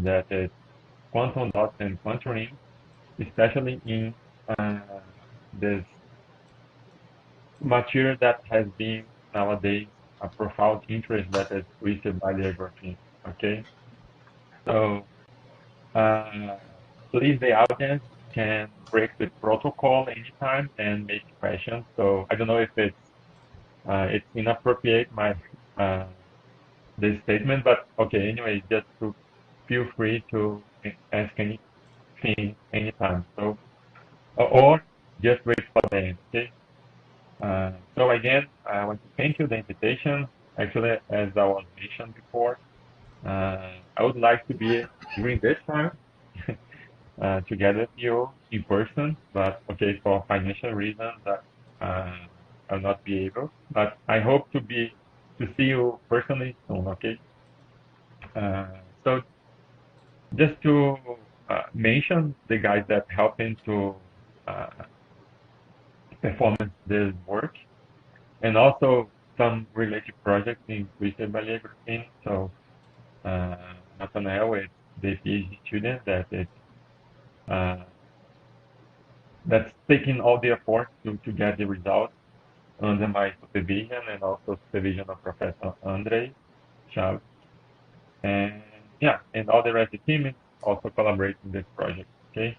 that is quantum dots and quantum rings, especially in this material that has been nowadays a profound interest that is twisted by the graphene. Okay, so uh, please, the audience can break the protocol anytime and make questions. So I don't know if it's inappropriate my uh, this statement, but okay. Anyway, just to feel free to ask anything anytime. So or just wait for the end. Okay. So again, I want to thank you the invitation. Actually, as I was mentioned before, I would like to be during this time together with you in person, but okay, for financial reasons, I'll not be able. But I hope to see you personally soon. Okay. So just to mention the guys that helping to uh, perform this work, and also some related projects in Twisted by Graphene. So Nathanael is the PhD student uh, that's taking all the effort to get the results under my supervision and also supervision of Professor Andre Chaves. And yeah, and all the rest of the team is also collaborating in this project. Okay,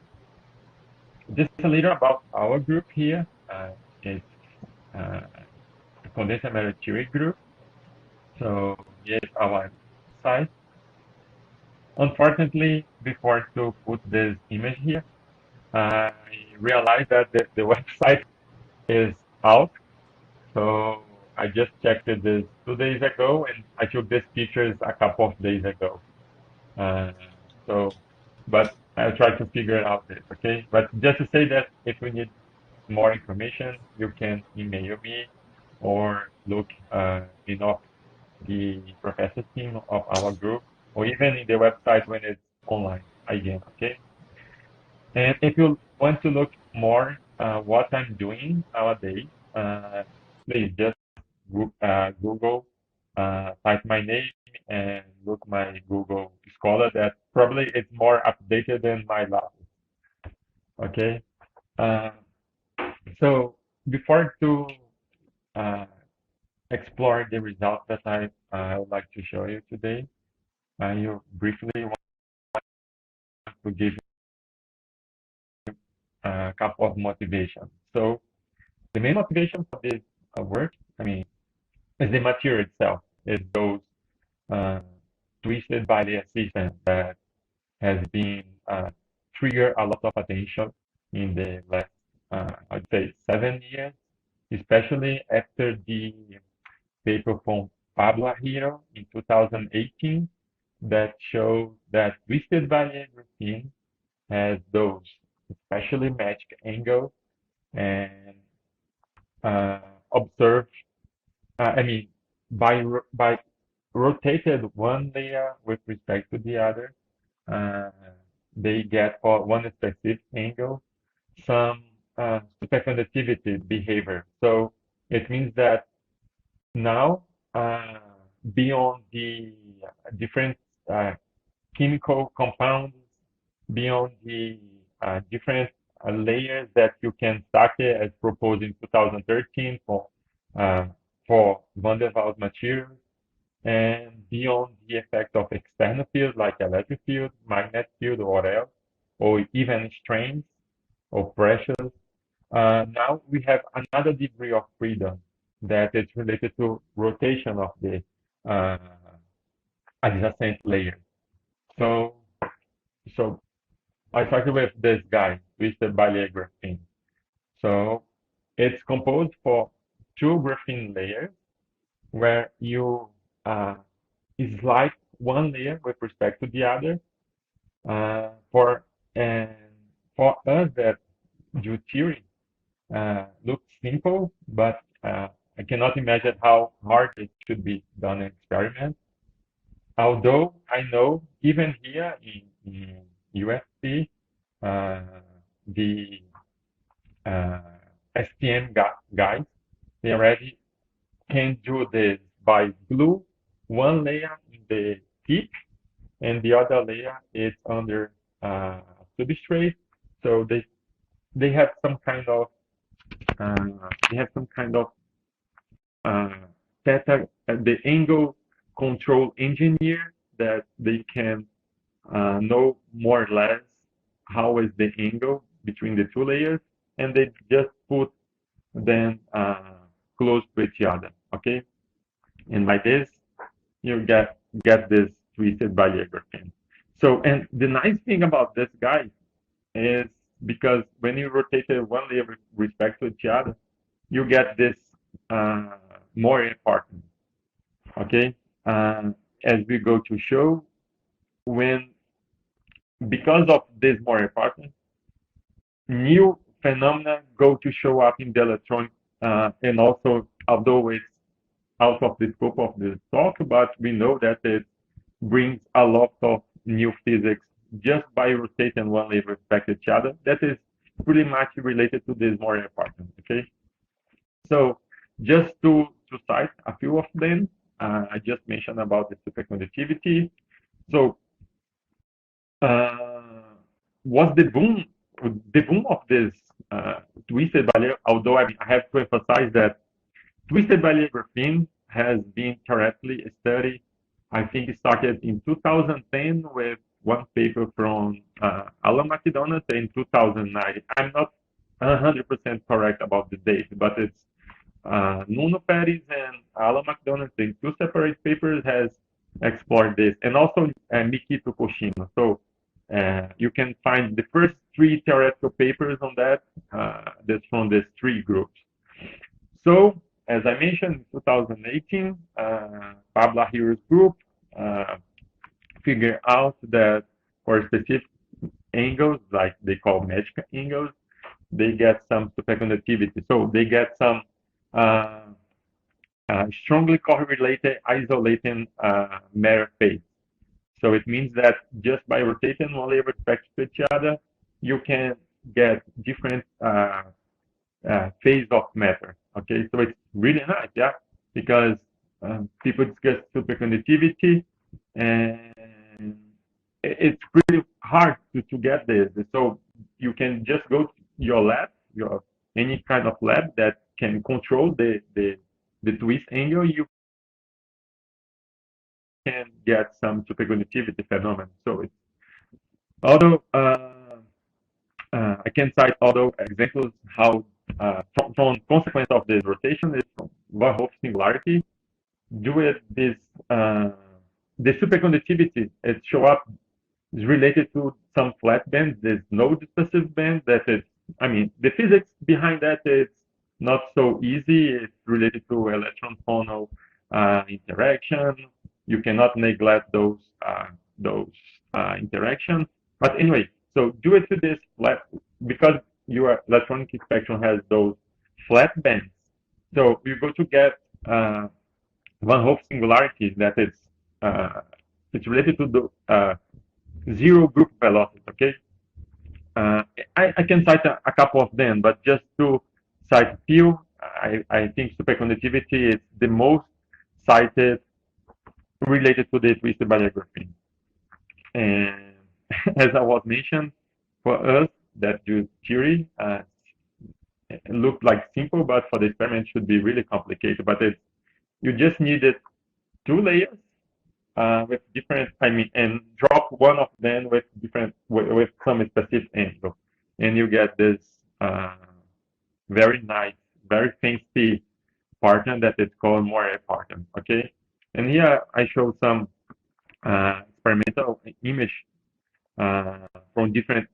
just a little about our group here. It's a condensed matter theory group. So here's our site. Unfortunately, before to put this image here, I realized that the website is out. So I just checked this 2 days ago, and I took these pictures a couple of days ago. Uh, so, but I'll try to figure out this, okay? But just to say that if you need more information, you can email me or look in of the professor team of our group, or even in the website when it's online again, okay? And if you want to look more what I'm doing nowadays, please just Google, type my name and look my Google Scholar that probably it's more updated than my last. Okay. Uh, so before to uh, explore the results that I would like to show you today, I briefly want to give a couple of motivations. So the main motivation for this work, I mean, is the material itself. It goes uh, twisted by the system that has been trigger a lot of attention in the last, I'd say, 7 years, especially after the paper from Pablo Hero in 2018 that showed that twisted barrier graphene has those especially magic angles and uh, observed, I mean, by rotated one layer with respect to the other, uh, they get for one specific angle some superconductivity behavior. So it means that now, uh, beyond the different uh, chemical compounds, beyond the different layers that you can stack it as proposed in 2013 uh, for van der Waals materials, and beyond the effect of external fields like electric field, magnetic field, or else, or even strains or pressures. Now we have another degree of freedom that is related to rotation of the uh, adjacent layer. So, so I started with this guy, with the bilayer graphene. So it's composed for two graphene layers where you slide one layer with respect to the other. For and for us that do theory looks simple, but I cannot imagine how hard it should be done in experiment. Although I know even here in USC, uh, the uh, STM guys, they already can do this by glue one layer in the tip and the other layer is under substrate. So they have some kind of uh, they have some kind of uh, theta, the angle control engineer that they can know more or less how is the angle between the two layers, and they just put them close to each other. Okay, and by this you get this twisted bilayer graphene. So, and the nice thing about this guy is because when you rotate it one layer with respect to each other, you get this more important. Okay, as we go to show, when because of this more important, new phenomena go to show up in the electron, and also although it's out of the scope of this talk, but we know that it brings a lot of new physics just by rotating one layer with respect to each other. That is pretty much related to this more important. Okay, so just to cite a few of them, I just mentioned about the superconductivity. So was the boom of this twisted bilayer, although I have to emphasize that twisted bilayer graphene has been theoretically studied. I think it started in 2010 with one paper from Alan McDonald in 2009. I'm not 100% correct about the date, but it's Nuno Pérez and Alan McDonald in two separate papers has explored this, and also Mikito Koshino. So you can find the first three theoretical papers on that. That's from these three groups. So as I mentioned, in 2018, Pablo Ahiro's group figured out that for specific angles, like they call magic angles, they get some superconductivity. So they get some strongly correlated isolating matter phase. So it means that just by rotating one layer with respect to each other, you can get different phase of matter. Okay, so it's really nice, yeah, because people discuss superconductivity, and it's pretty hard to get this. So you can just go to your lab, any kind of lab that can control the twist angle. You can get some superconductivity phenomenon. So it's although I can cite other examples how from consequence of this rotation is Van Hoff singularity. Do it this the superconductivity it show up is related to some flat bands. There's no dispersive band that is. I mean, the physics behind that is not so easy. It's related to electron funnel interaction. You cannot neglect those interactions. But anyway, so due to this flat, because your electronic spectrum has those flat bands, so you're going to get Van Hoff singularity that is it's related to the zero group velocity. Okay, I can cite a couple of them, but just to cite few, I think superconductivity is the most cited related to the twisted bilayer graphene. And as I was mentioned, for us that use theory, it looked like simple, but for the experiment should be really complicated. But you just needed two layers with different, and drop one of them with with some specific angle, and you get this very nice, very fancy pattern that is called moiré pattern. Okay, and here I show some experimental image from different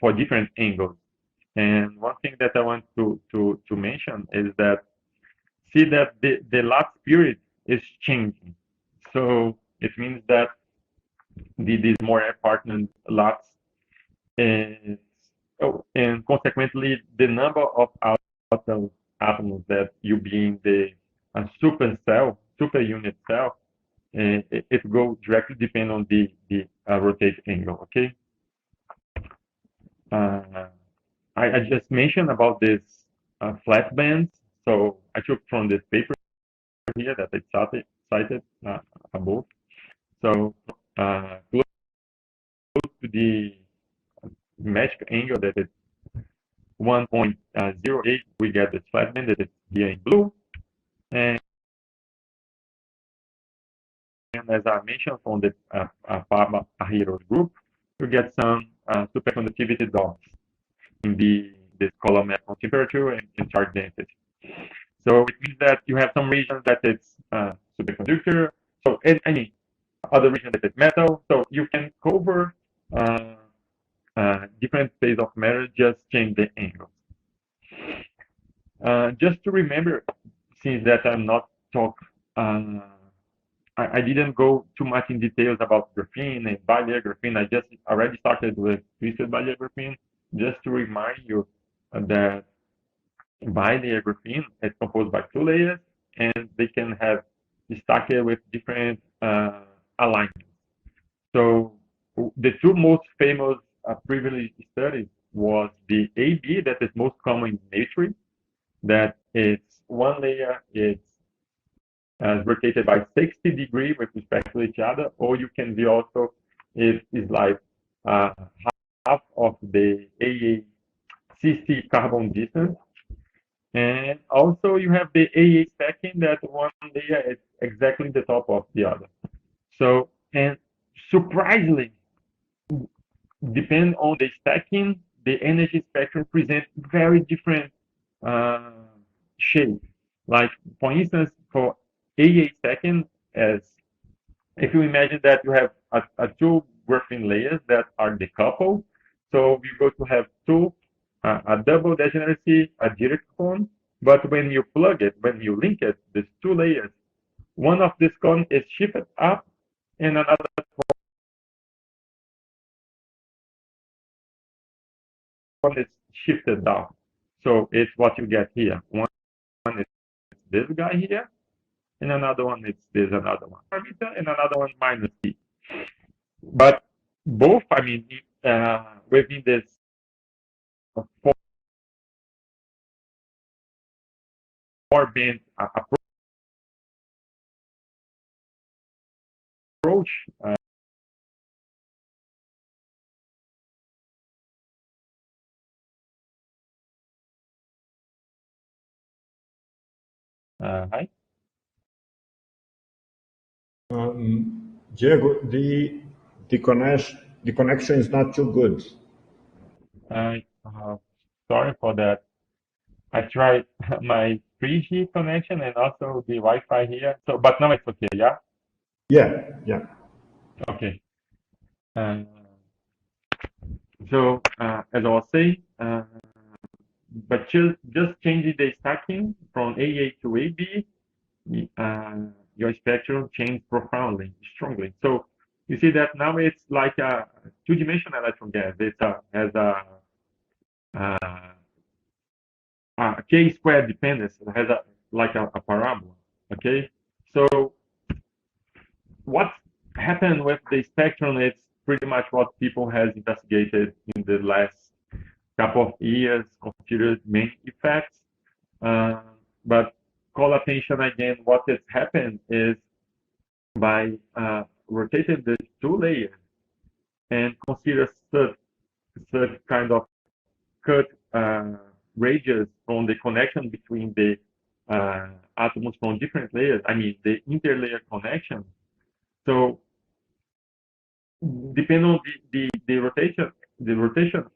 for different angles. And one thing that I want to mention is that see that the last period is changing. So it means that this more apartment lots is, and consequently the number of atoms that you be in the super unit cell, it will directly depend on the rotate angle. Okay. I just mentioned about this flat bands. So I took from this paper here that I cited above. So close to the magic angle that is 1.08, we get this flat band that is here in blue. And as I mentioned from the Aharonov group, you get some superconductivity dots in this column at temperature and charge density. So it means that you have some region that is superconductor. So any other region that is metal. So you can cover different phase of matter, just change the angle. Just to remember, since that I'm not talk, I didn't go too much in details about graphene and bilayer graphene. I just already started with twisted bilayer graphene, just to remind you that bilayer graphene is composed by two layers, and they can have stacked with different alignments. So the two most famous privileged studies was the AB, that is most common in nature, that it's one layer, it's rotated by 60 degrees with respect to each other, or you can be also, it is like half of the AACC carbon distance. And also you have the AA stacking, that one layer is exactly the top of the other. So, and surprisingly, depending on the stacking, the energy spectrum presents very different shapes. Like, for instance, for AA stacking, as if you imagine that you have two graphene layers that are decoupled, so we go to have a double degeneracy, a direct cone, but when you plug it, when you link it, these two layers, one of this cone is shifted up and another one is shifted down. So it's what you get here. One is this guy here, and another one is this another one, and another one minus T. But both, I mean, within this four band approach, hi. Diego, the connection is not too good. Sorry for that. I tried my 3G connection and also the Wi-Fi here. So, but now it's okay, yeah? Yeah. Okay. So, as I was saying, but just changing the stacking from AA to AB, your spectrum changed profoundly, strongly. So you see that now it's like a two-dimensional electron gas. It has a k-square dependence. It has like a parabola. Okay, so what happened with the spectrum? It's pretty much what people has investigated in the last couple of years, considered main effects. But call attention again, what has happened is by rotating the two layers and consider such kind of cut radius from the connection between the atoms from different layers, I mean the interlayer connection. So depending on the rotation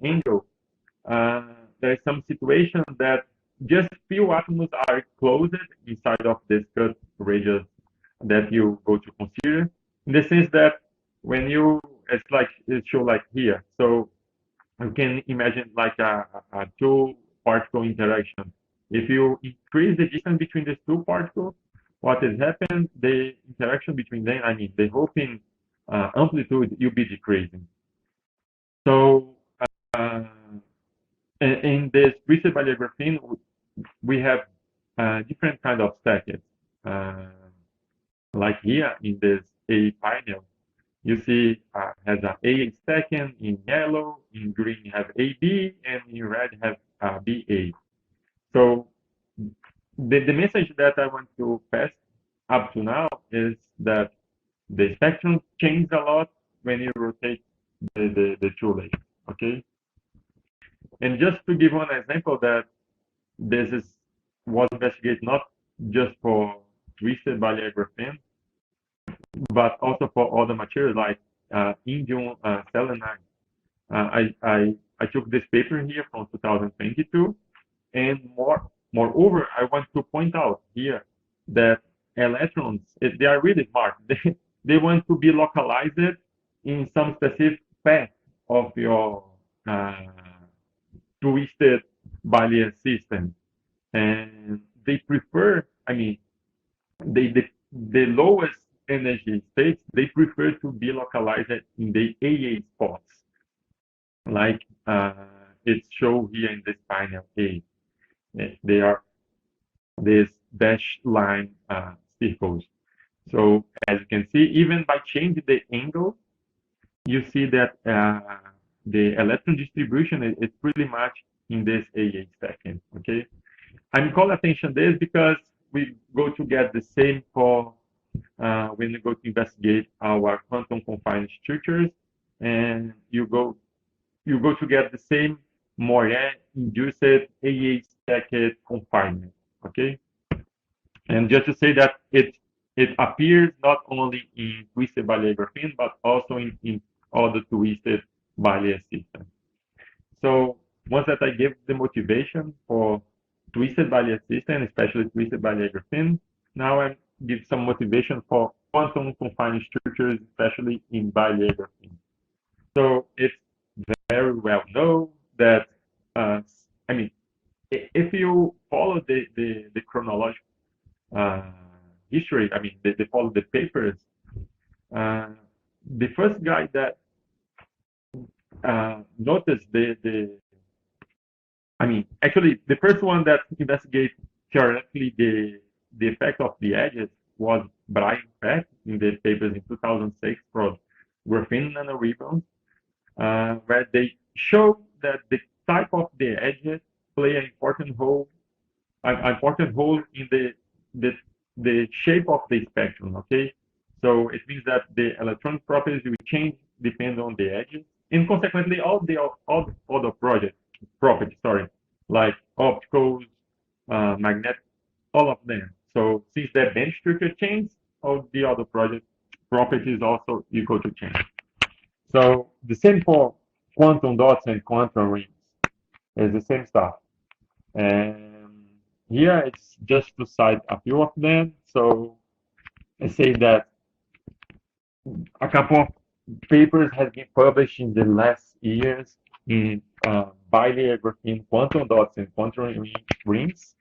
angle, there is some situation that just few atoms are closed inside of this cut radius that you go to consider, in the sense that when it's like it show like here. So you can imagine like a two particle interaction. If you increase the distance between these two particles, what has happened? The interaction between them, I mean, the Hoping amplitude will be decreasing. So in this twisted bilayer graphene, we have different kind of stackings. Like here in this A panel, you see has a A stacking in yellow, in green you have AB, and in red you have BA. So the message that I want to pass up to now is that the spectrum changes a lot when you rotate the two layers. Okay, and just to give one example that was investigated not just for twisted bilayer graphene, but also for other materials like indium selenide. I took this paper here from 2022, and moreover, I want to point out here that electrons, they are really smart. They want to be localized in some specific path of your twisted bilayer system, and they prefer. I mean, the lowest energy states, they prefer to be localized in the AA spots, like it's shown here in this panel A. They are these dashed line circles. So as you can see, even by changing the angle, you see that the electron distribution is pretty much in this AA second. Okay, I'm calling attention to this because we go to get the same for when you go to investigate our quantum confined structures, and you go to get the same moiré induced AA stacked confinement. Okay, and just to say that it appears not only in twisted bilayer graphene but also in other twisted bilayer systems. So once that I give the motivation for twisted bilayer system, especially twisted bilayer graphene, now I give some motivation for quantum confined structures, especially in bilayer graphene. So it's very well known that, I mean, if you follow the chronological history, I mean, they follow the papers, the first guy that noticed actually, the first one that investigated theoretically the effect of the edges was Brian Peck in the papers in 2006 for graphene nanoribbons, where they show that the type of the edges play an important role in the shape of the spectrum. Okay, so it means that the electronic properties will change depending on the edges, and consequently all other properties, like opticals, magnetic, all of them. So since the band structure changes, all the other properties also equal to change. So the same for quantum dots and quantum rings. It's the same stuff. And here it's just to cite a few of them. So I say that a couple of papers have been published in the last years in bilayer graphene quantum dots and quantum rings.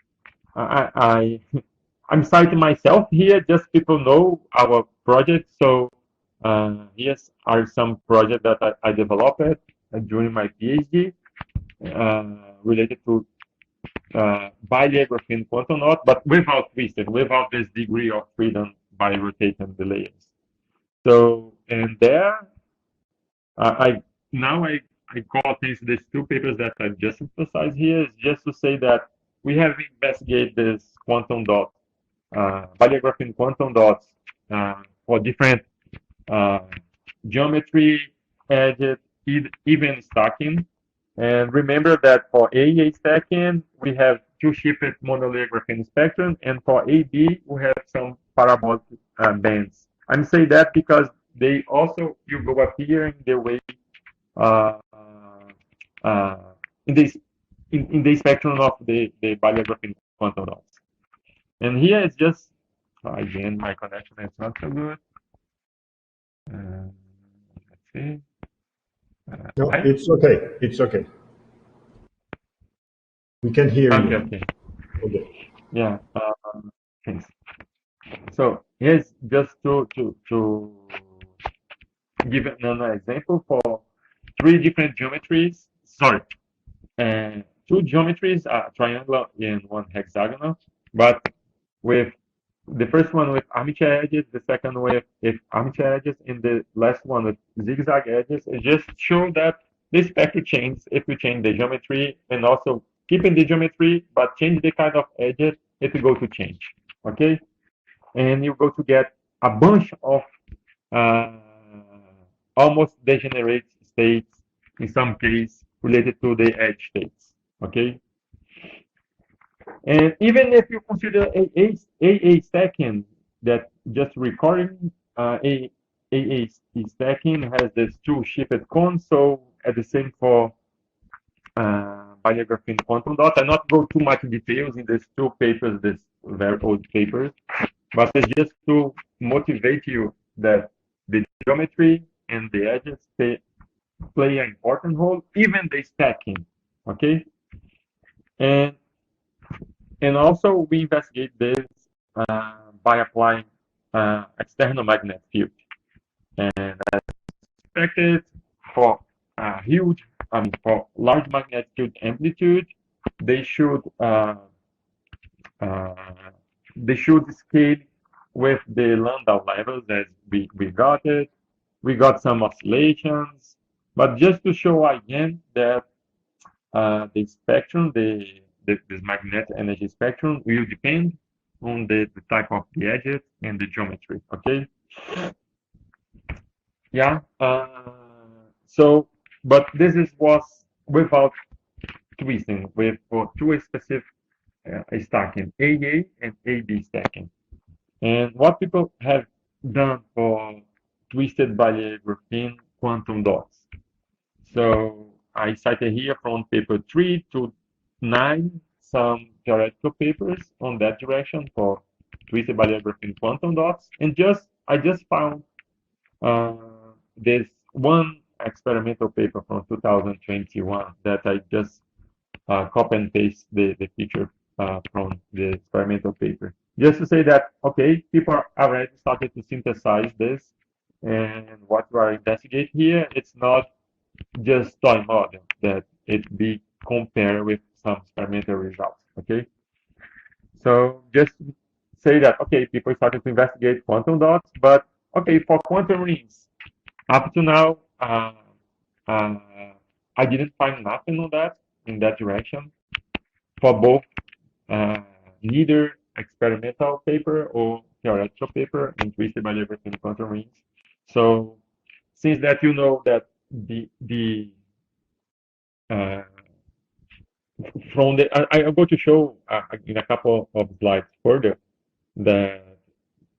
I'm citing myself here, just people know our project. So here are some projects that I developed during my PhD related to bilayer graphene quantum dot, but without twisted, without this degree of freedom by rotating the layers. So, and there, I call attention to these two papers that I just emphasized here, is just to say that we have investigated this quantum dot, bilayer graphene quantum dots for different geometry, edges, even stacking. And remember that for AA stacking, we have two shifted monolayer graphene spectrum, and for AB, we have some parabolic bands. I'm saying that because they also you go up here in the way in the spectrum of the bilayer graphene quantum dots. And here it's just again my connection is not so good. Let's see. No, it's okay. It's okay. We can hear you. Okay. Okay. Yeah. Thanks. So here's just to give another example for three different geometries. Sorry, two geometries, triangular and one hexagonal, but with the first one with armature edges, the second with armature edges, and the last one with zigzag edges. It just show that the spectrum changes if we change the geometry, and also keeping the geometry, but change the kind of edges if we go to change. Okay, and you go to get a bunch of uh, almost degenerate states, in some case related to the edge states. Okay, and even if you consider AA stacking, that just recording, AA stacking has this two shifted cones, so at the same for bilayer graphene quantum dots. I not go too much details in these two papers, these very old papers, but it's just to motivate you that the geometry and the edges play an important role, even the stacking. Okay, and also we investigate this by applying external magnetic field, and as expected for huge, for large magnetic field amplitude, they should uh, uh, they should scale with the Landau levels as we got it. We got some oscillations, but just to show again that the spectrum, this magnetic energy spectrum will depend on the type of the edges and the geometry. Okay. Yeah. So, but this was without twisting, with for two specific stacking, AA and AB stacking. And what people have done for twisted bilayer graphene quantum dots. So I cited here from paper 3 to 9 some theoretical papers on that direction for twisted bilayer graphene quantum dots, and I just found uh, this one experimental paper from 2021 that I just copy and paste the feature from the experimental paper. Just to say that, okay, people are already started to synthesize this, and what we are investigating here, it's not just toy model, that it be compared with some experimental results, okay? So just say that, okay, people started to investigate quantum dots, but okay, for quantum rings, up to now, uh, I didn't find nothing on that, in that direction, for both uh, neither experimental paper or theoretical paper in twisted bilayer graphene quantum rings. So since that you know that the uh, from the I'm going to show in a couple of slides further that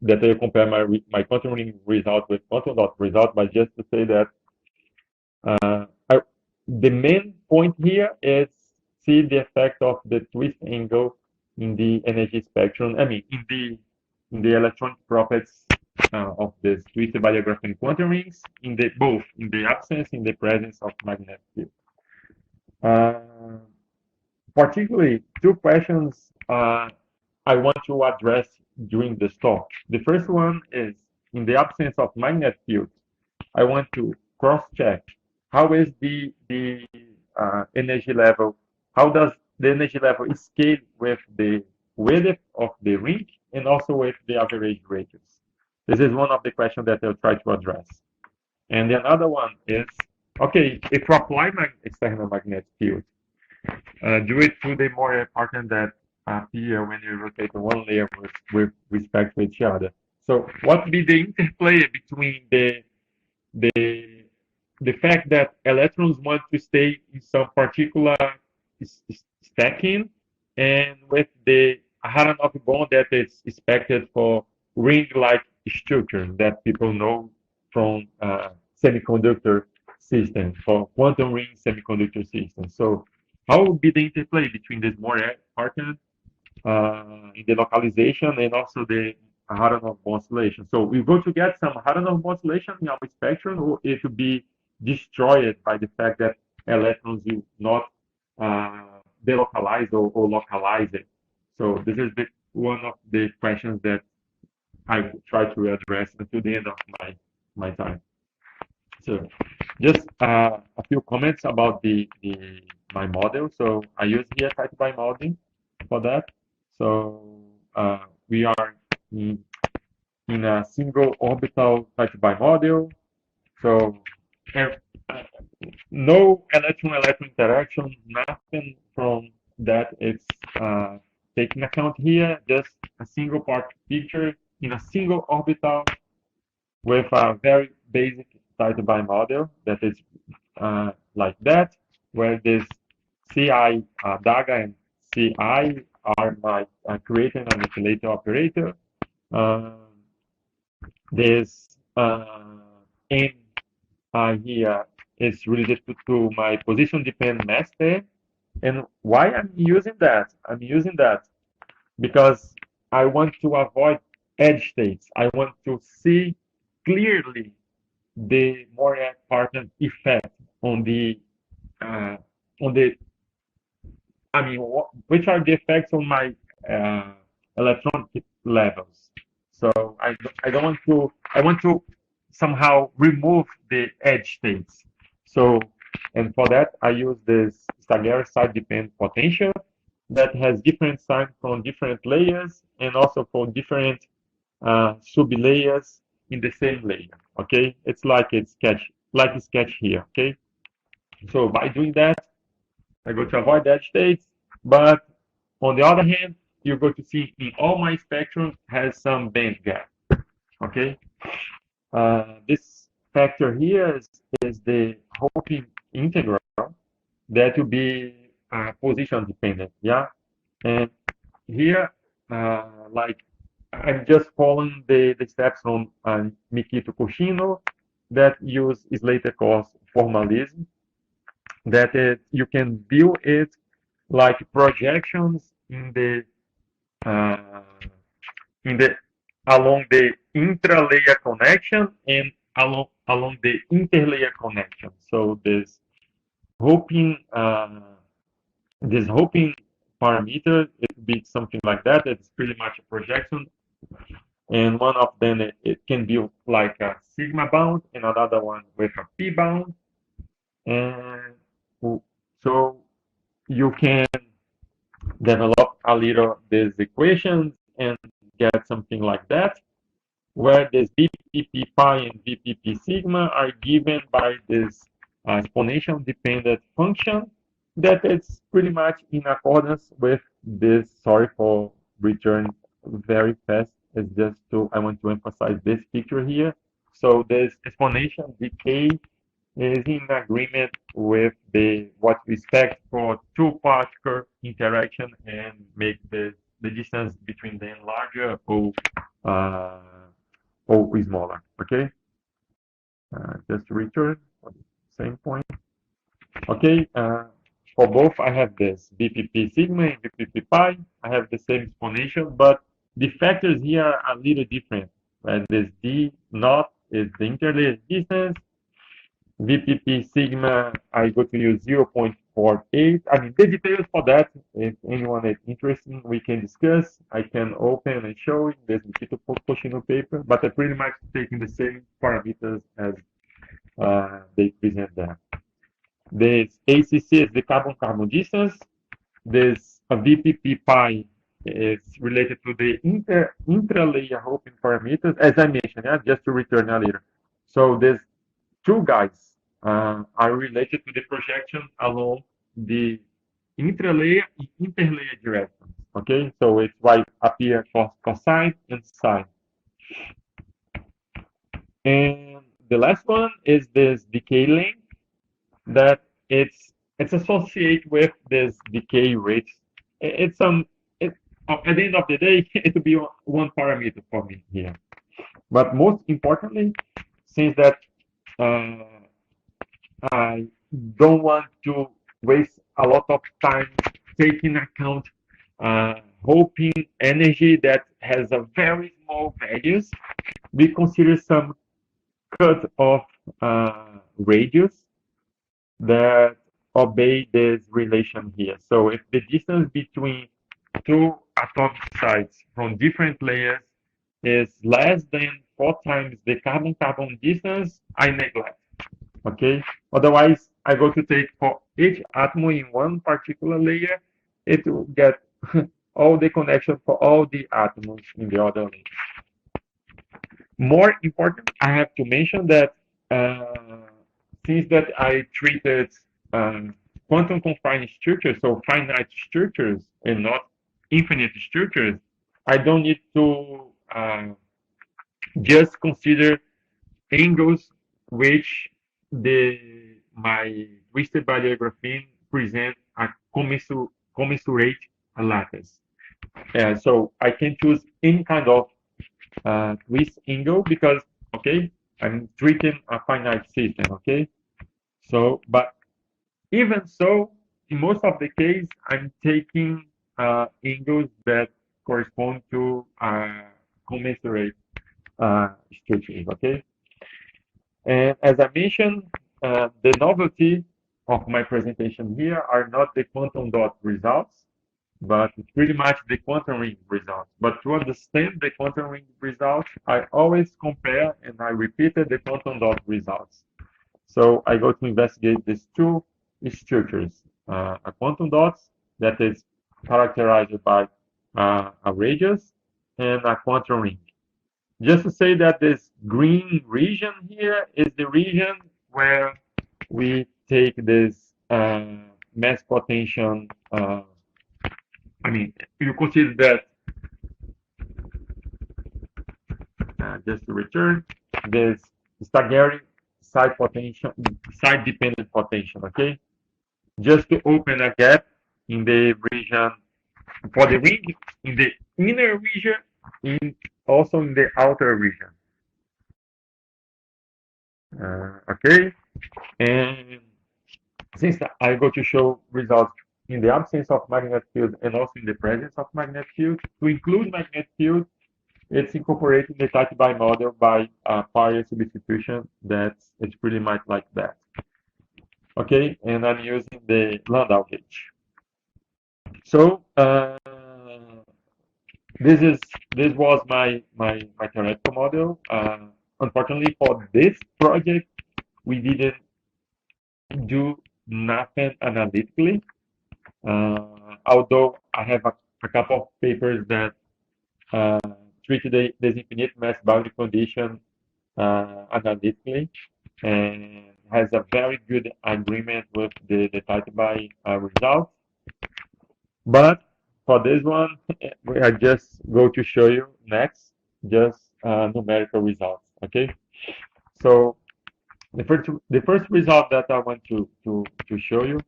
I compare my quantum ring result with quantum dot result, but just to say that uh, I, the main point here is see the effect of the twist angle in the energy spectrum. I mean, in the electronic properties of the twisted bilayer graphene quantum rings, in the both in the absence, in the presence of magnetic field. Uh, Particularly, two questions I want to address during this talk. The first one is, in the absence of magnetic field, I want to cross-check how is the energy level, how does the energy level scale with the width of the ring and also with the average radius. This is one of the questions that I'll try to address. And the other one is, okay, if you apply external magnetic field, due to the moiré pattern that appear when you rotate one layer with respect to each other. So what be the interplay between the the fact that electrons want to stay in some particular stacking, and with the Aharonov bond that is expected for ring-like structure that people know from semiconductor systems, for quantum ring semiconductor systems. So how would be the interplay between this moiré pattern in the localization and also the Aharonov oscillation? So we're going to get some Aharonov oscillation in our spectrum, or it will be destroyed by the fact that electrons will not delocalize or localize it. So this is one of the questions that I try to address until the end of my time. So just a few comments about my model. So I use here type by modeling for that. So we are in a single orbital type by model. So uh, no electron-electron interaction, nothing from that it's taken account here, just a single part picture in a single orbital with a very basic cytobine model that is like that, where this CI DAGA and CI are my creating an oscillator operator. This N here is related to my position dependent mass pair. And why I'm using that? I'm using that because I want to avoid edge states. I want to see clearly the moiré partner effect on the uh, on the I mean, which are the effects on my electronic levels. So I don't want to, I want to somehow remove the edge states. So, and for that, I use this Stagger side dependent potential that has different signs from different layers and also for different sub-layers in the same layer. Okay, it's like a sketch here. Okay, so by doing that, I go to avoid edge states, but on the other hand, you're going to see in all my spectrum has some band gap. Okay, this factor here is the Hoping integral that will be position dependent. Yeah, and here, like I'm just following the steps from Mikito Kushino that use Slater course formalism that you can view it like projections uh, in the along the intra-layer connection and along the interlayer connection. So hoping this hoping parameter it would be something like that. It's pretty much a projection, and one of them it can be like a sigma bound, and another one with a p bound, and so you can develop a little these equations and get something like that, where this VPP pi and VPP sigma are given by this exponential dependent function that it's pretty much in accordance with this. Sorry for returning very fast. It's just I want to emphasize this picture here. So this exponential decay is in agreement with what we expect for two particle interaction and make the distance between them larger uh, or smaller. Okay, just to return same point. Okay, for both I have this VPP sigma and VPP pi. I have the same exponential, but the factors here are a little different. Right? This D naught is the interlayer distance. VPP sigma, I go to use 0.48. I mean, the details for that, if anyone is interested, we can discuss. I can open and show this Nikito Pochino paper, but I'm pretty much taking the same parameters as they present there. This ACC is the carbon-carbon distance. This VPP pi is related to the intra-layer hoping parameters, as I mentioned, yeah, just to return a little. So these two guys are related to the projection along the intralayer and interlayer directions. Okay, so it's why appear cosine and sine. And the last one is this decay length that it's associated with this decay rate. It's at the end of the day, it will be one parameter for me here. But most importantly, since that I don't want to waste a lot of time taking account hoping energy that has a very small values, we consider some cut off radius that obey this relation here. So if the distance between two atomic sites from different layers is less than 4 times the carbon-carbon distance, I neglect. Okay. Otherwise, I go to take for each atom in one particular layer, it will get all the connection for all the atoms in the other layer. More important, I have to mention that since that I treated quantum confined structures, so finite structures and not infinite structures, I don't need to just consider angles which my twisted bilayer graphene present a commensurate lattice. So I can choose any kind of twist angle because, okay, I'm treating a finite system, okay? So, but even so, in most of the case, I'm taking angles that correspond to commensurate structures, okay? And as I mentioned, the novelty of my presentation here are not the quantum dot results, but it's pretty much the quantum ring results. But to understand the quantum ring results, I always compare and I repeated the quantum dot results. So I go to investigate these two structures, a quantum dots that is characterized by a radius and a quantum ring. Just to say that this green region here is the region where we take this mass potential. I mean, you consider that, just to return, this staggering side potential, side dependent potential, okay? Just to open a gap in the region, for the ring, in the inner region, also in the outer region. Okay, and since I go to show results in the absence of magnetic field and also in the presence of magnetic field, to include magnetic field, it's incorporating the type by model by Fourier substitution. It's pretty much like that. Okay, and I'm using the Landau gauge. So this was my theoretical model. Unfortunately, for this project, we didn't do nothing analytically. Although I have a couple of papers that treated this infinite mass boundary condition analytically and has a very good agreement with the type by results. But for this one, I just go to show you next just numerical results. Okay, so the first result that I want to show you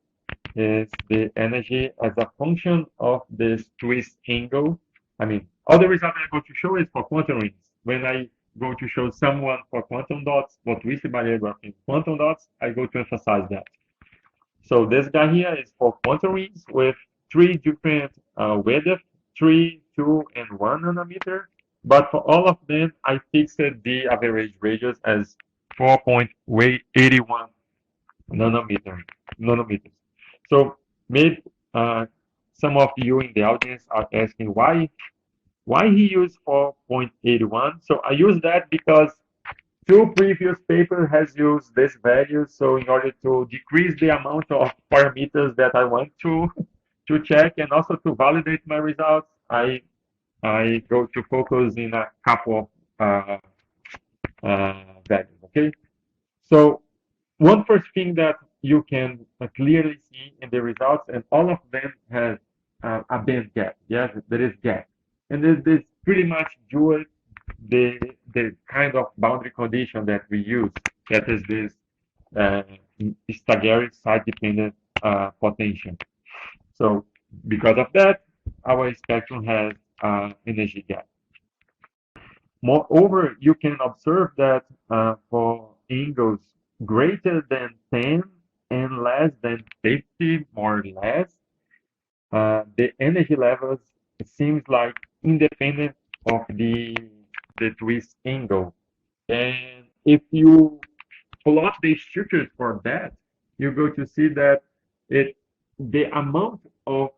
is the energy as a function of this twist angle. I mean, all the results I'm going to show is for quantum rings. When I go to show someone for quantum dots, for twisted bilayer graphene quantum dots, I go to emphasize that. So this guy here is for quantum rings with three different widths, 3, 2, and 1 nanometer. But for all of them, I fixed the average radius as 4.81 nanometers. So maybe some of you in the audience are asking why he used 4.81. So I use that because two previous papers has used this value. So in order to decrease the amount of parameters that I want to check and also to validate my results, I go to focus in a couple of values. Okay. So one first thing that you can clearly see in the results, and all of them has a band gap. Yes, there is gap, and this pretty much due the kind of boundary condition that we use. That is this staggering side-dependent potential. So because of that, our spectrum has energy gap. Moreover, you can observe that for angles greater than 10 and less than 50, more or less, the energy levels seems like independent of the twist angle. And if you plot the structures for that, you go to see that the amount of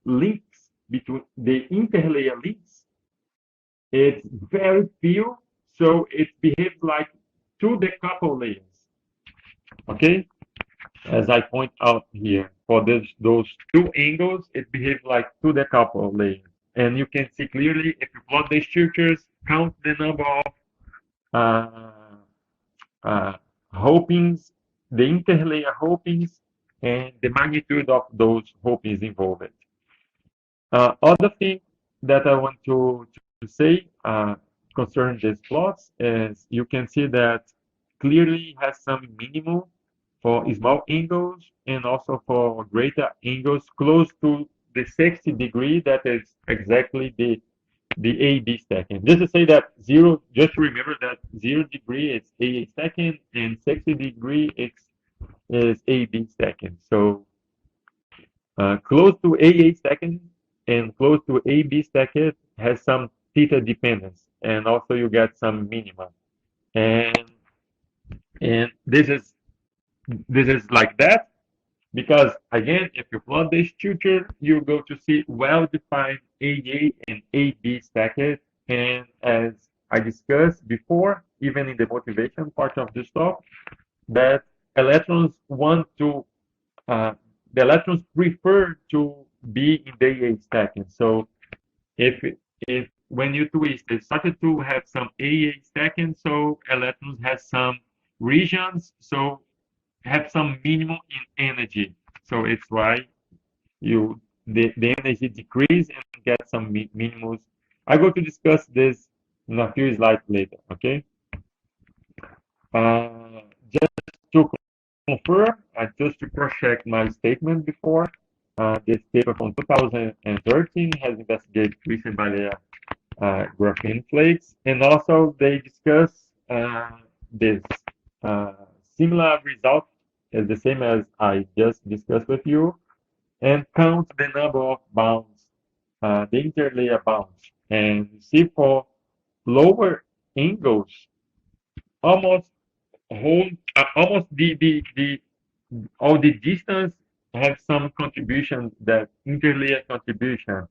links between the interlayer links, it's very few, so it behaves like two decoupled layers. Okay, as I point out here, for those two angles, it behaves like two decoupled layers. And you can see clearly if you plot the structures, count the number of hopings, the interlayer hopings, and the magnitude of those hopings involved. Other thing that I want to say, concerns these plots is you can see that clearly has some minimum for small angles and also for greater angles close to the 60 degree. That is exactly the AB stacking. Just to say that just remember that 0 degree is AA stacking and 60 degree is AB stacking. So close to AA stacking and close to AB stacking has some theta dependence, and also you get some minima. And this is like that because again, if you plot this structure, you go to see well-defined AA and AB stacked. And as I discussed before, even in the motivation part of this talk, that electrons want to the electrons prefer to be in the AA stacking. So if when you twist, it started to have some AA stacking, so electrons have some regions, so have some minimum in energy. So it's why the energy decrease and get some minimums. I'm going to discuss this in a few slides later. Okay. Just to confirm, just to cross-check my statement before, this paper from 2013 has investigated twisted bilayer graphene flakes, and also they discuss this similar result as the same as I just discussed with you, and count the number of bounds, the interlayer bounds, and see for lower angles, almost almost all the distance have some contribution, that interlayer contribution.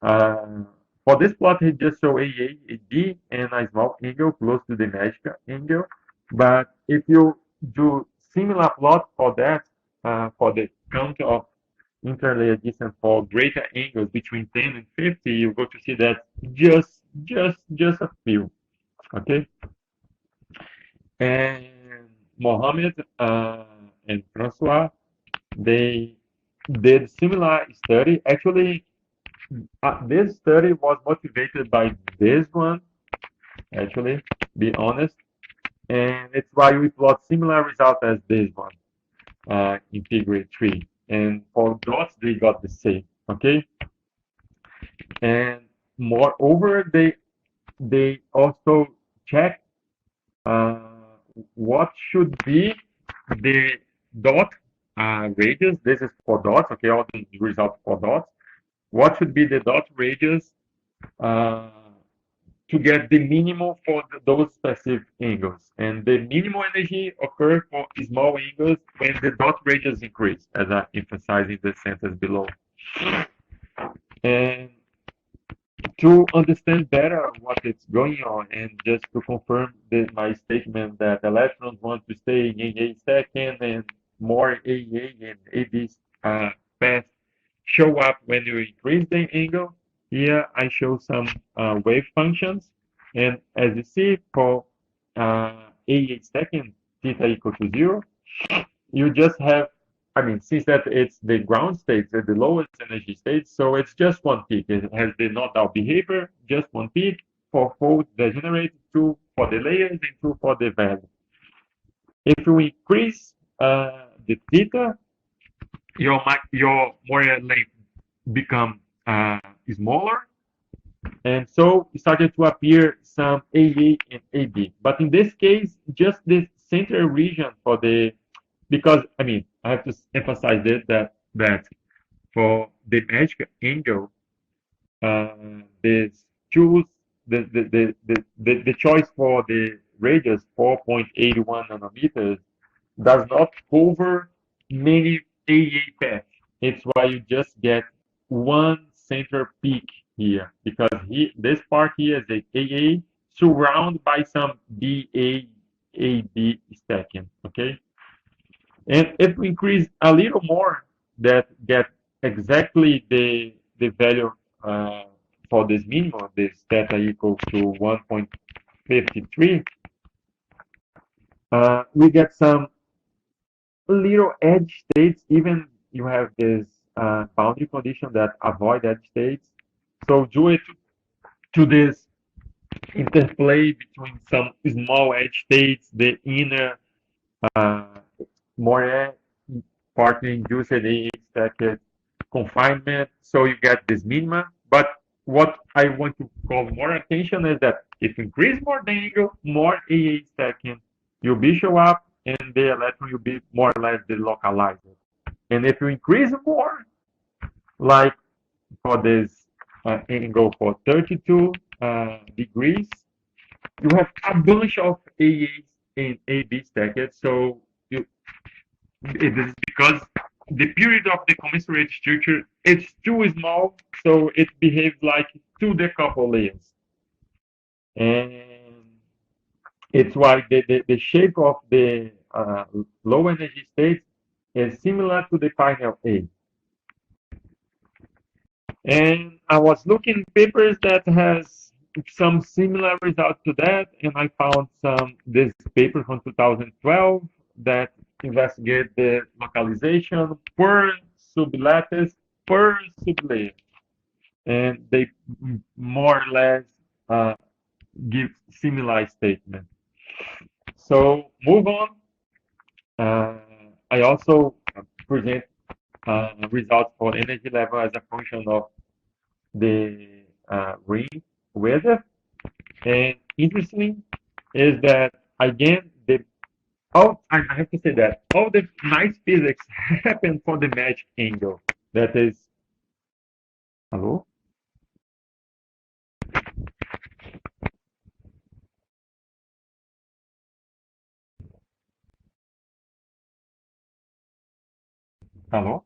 For this plot, he just show AA, AB, and a small angle close to the magic angle. But if you do similar plot for that, for the count of interlayer distance for greater angles between 10 and 50, you go to see that just a few. Okay. And Mohammed and Francois, they did similar study. Actually, this study was motivated by this one, actually, be honest. And it's why we plot similar result as this one in figure 3. And for dots, they got the same, okay? And moreover, they also check what should be the dot radius. This is for dots, okay, all the results for dots. What should be the dot radius to get the minimum for those specific angles? And the minimum energy occurs for small angles when the dot radius increase, as I emphasize in the sentence below. And to understand better what is going on, and just to confirm my statement that electrons want to stay in AA stacking and more AA and AB paths show up when you increase the angle. Here I show some wave functions, and as you see, for AA stacking theta equal to 0, you just have, I mean, since that it's the ground state, the lowest energy state, so it's just one peak. It has the not-out behavior, just one peak for fold degenerate, 2 for the layers, and 2 for the value. If you increase the theta, your moiré length become smaller, and so it started to appear some AA and AB. But in this case, just the center region for the, because I mean, I have to emphasize this, that for the magic angle, this choose the choice for the radius 4.81 nanometers does not cover many AA paths. It's why you just get one center peak here, because this part here is a AA surrounded by some BA AB stacking. Okay. And if we increase a little more, that get exactly the value for this minimum, this theta equals to 1.53, we get some little edge states. Even you have this boundary condition that avoid edge states. So due to this interplay between some small edge states, the inner uh, moiré partly induced a stacked confinement, so you get this minima. But what I want to call more attention is that if you increase more the angle, more AA stacking will be show up, and the electron will be more or less delocalized. And if you increase more, like for this angle for 32 degrees, you have a bunch of AAs and AB stacked. So it is because the period of the commensurate structure is too small, so it behaves like two decoupled layers. And it's why the shape of the low energy state is similar to the final A. And I was looking papers that has some similar results to that, and I found this paper from 2012 that investigate the localization per sublattice per sublayer, and they more or less give similar statement. So move on. I also present results for energy level as a function of the ring width. And interesting is that again I have to say that all the nice physics happen for the magic angle. That is, hello, hello.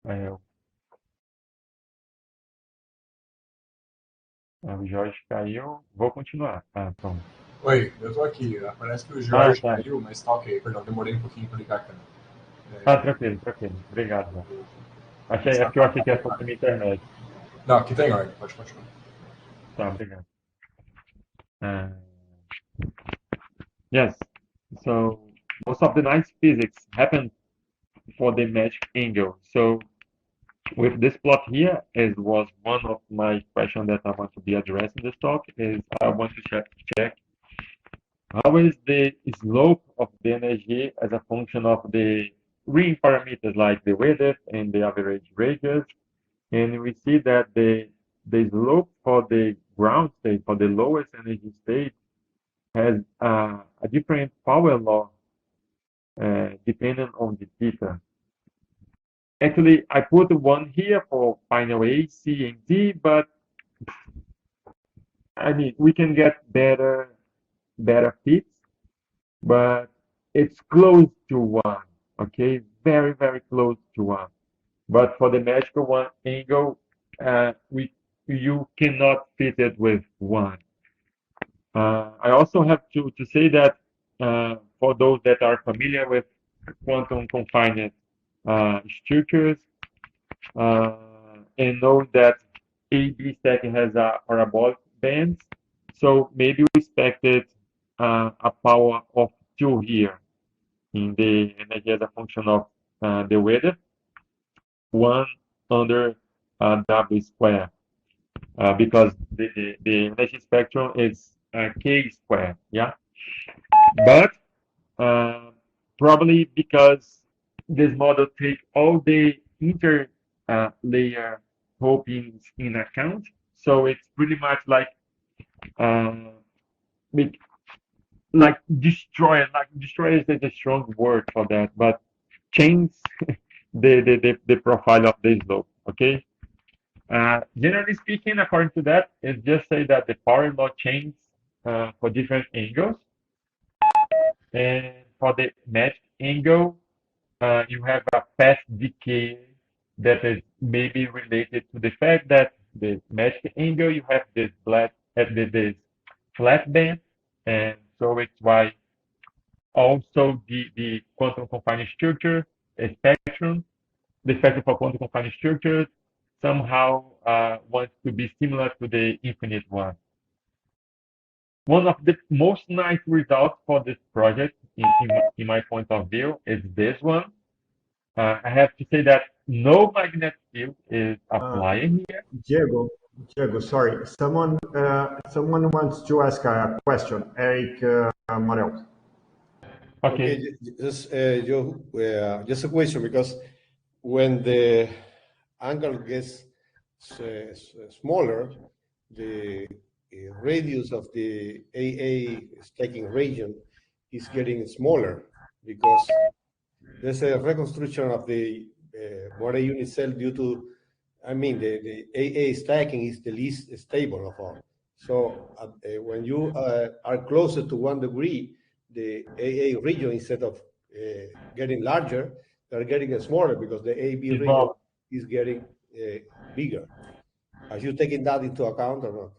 É, o Jorge caiu. Vou continuar. Ah, pronto. Oi, eu tô aqui. Parece que o Jorge tá. caiu, mas tá ok. Perdão, demorei um pouquinho para ligar a câmera. Tranquilo, tranquilo. Obrigado, João. É porque eu achei que era sobre a minha internet. Não, aqui tá em ordem. Pode continuar. Tá, obrigado. Yes. So most of the nice physics happen for the magic angle. So with this plot here, as was one of my questions that I want to be addressing this talk, is I want to check how is the slope of the energy as a function of the ring parameters like the width and the average radius. And we see that the slope for the ground state, for the lowest energy state, has a different power law depending on the theta. Actually, I put one here for final A, C, and D, but I mean, we can get better fits, but it's close to one, okay? Very, very close to one. But for the magical one angle, you cannot fit it with one. I also have to say that for those that are familiar with quantum confinement structures and know that AB stacking has a parabolic band, so maybe we expected a power of 2 here in the energy as a function of the width, 1 under W square, because the energy spectrum is K square, yeah? But probably because this model takes all the inter-layer hopings in account, so it's pretty much like destroy is a strong word for that, but change the profile of the slope, okay? Generally speaking, according to that, it just say that the power law changes for different angles. And for the magic angle, you have a path decay that is maybe related to the fact that the magic angle, you have this flat band, and so it's why also the quantum confinement structure, a spectrum, the spectrum for quantum confined structures somehow wants to be similar to the infinite one. One of the most nice results for this project, in my point of view, is this one. I have to say that no magnetic field is applied here. Diego, sorry. Someone wants to ask a question. Eric Morel. Okay. Just a question, because when the angle gets smaller, the radius of the AA stacking region is getting smaller, because there's a reconstruction of the moiré unit cell due to, I mean, the AA stacking is the least stable of all. So when you are closer to 1 degree, the AA region, instead of getting larger, they're getting smaller, because the AB region is getting bigger. Are you taking that into account or not?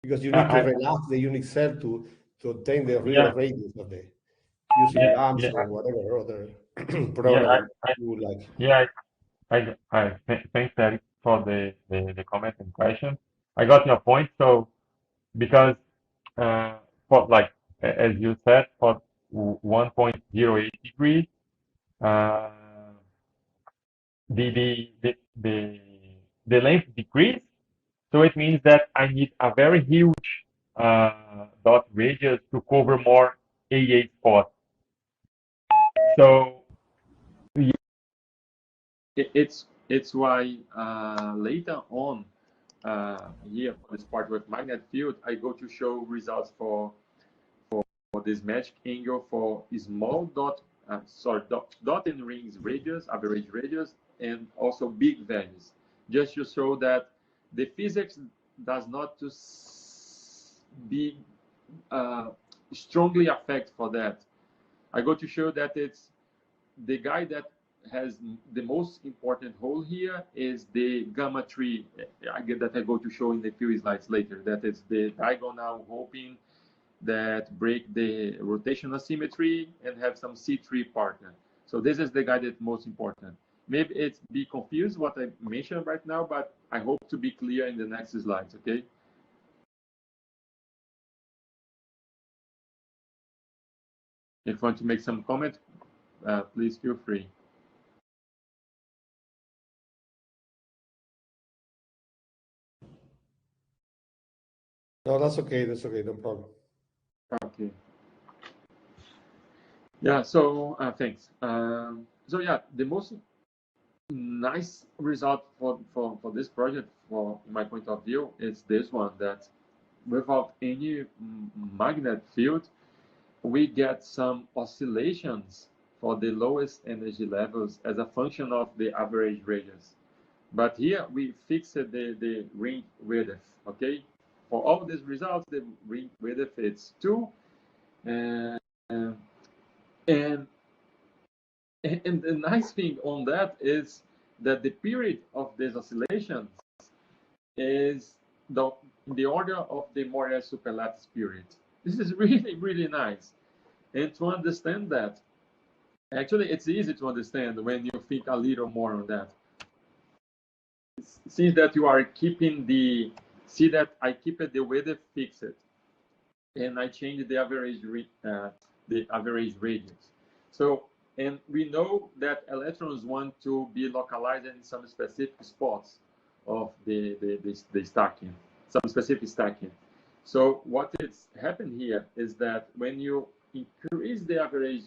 Because you need to relax the unit cell to obtain the real radius of the, using amps or whatever other program you would like. Yeah, thanks, Eric, for the comment and question. I got your point. So, because for, like, as you said, for 1.08 degrees, the length decrease. So it means that I need a very huge dot radius to cover more AA spots. So it's why later on here for this part with magnetic field, I go to show results for this magic angle for small dot and rings radius, average radius, and also big values, just to show that the physics does not be strongly affect for that. I go to show that it's the guy that has the most important role here is the gamma tree that I go to show in the few slides later. That is the diagonal hoping that break the rotational symmetry and have some C3 partner. So this is the guy that's most important. Maybe it's be confused what I mentioned right now, but I hope to be clear in the next slides, okay? If you want to make some comment, please feel free. No, that's okay. That's okay. No problem. Okay. Yeah. So thanks. So yeah, the most nice result for this project, from my point of view, is this one, that without any magnetic field, we get some oscillations for the lowest energy levels as a function of the average radius. But here we fixed the ring width, okay? For all these results, the ring width is 2. And the nice thing on that is that the period of these oscillations is in the order of the moiré superlattice period. This is really, really nice. And to understand that, actually, it's easy to understand when you think a little more on that. Since that you are keeping see that I keep the width fixed, and I change the average radius. So, and we know that electrons want to be localized in some specific spots of the stacking, some specific stacking. So what is happened here is that when you increase the average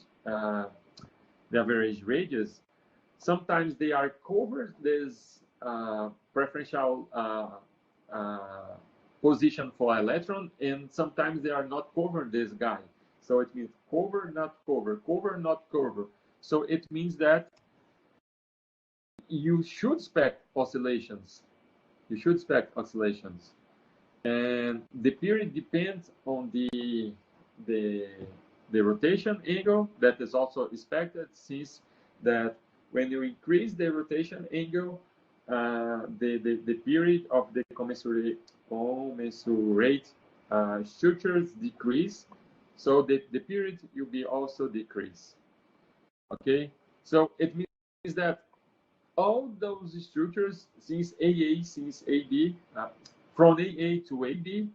radius, sometimes they are covered this preferential position for electron, and sometimes they are not covered this guy. So it means cover, not cover, cover, not cover. So it means that you should expect oscillations. You should expect oscillations, and the period depends on the rotation angle that is also expected, since that when you increase the rotation angle, the period of the commensurate structures decrease, so the period will be also decrease. Okay, So it means that all those structures, since AA, since AB, from AA to AB,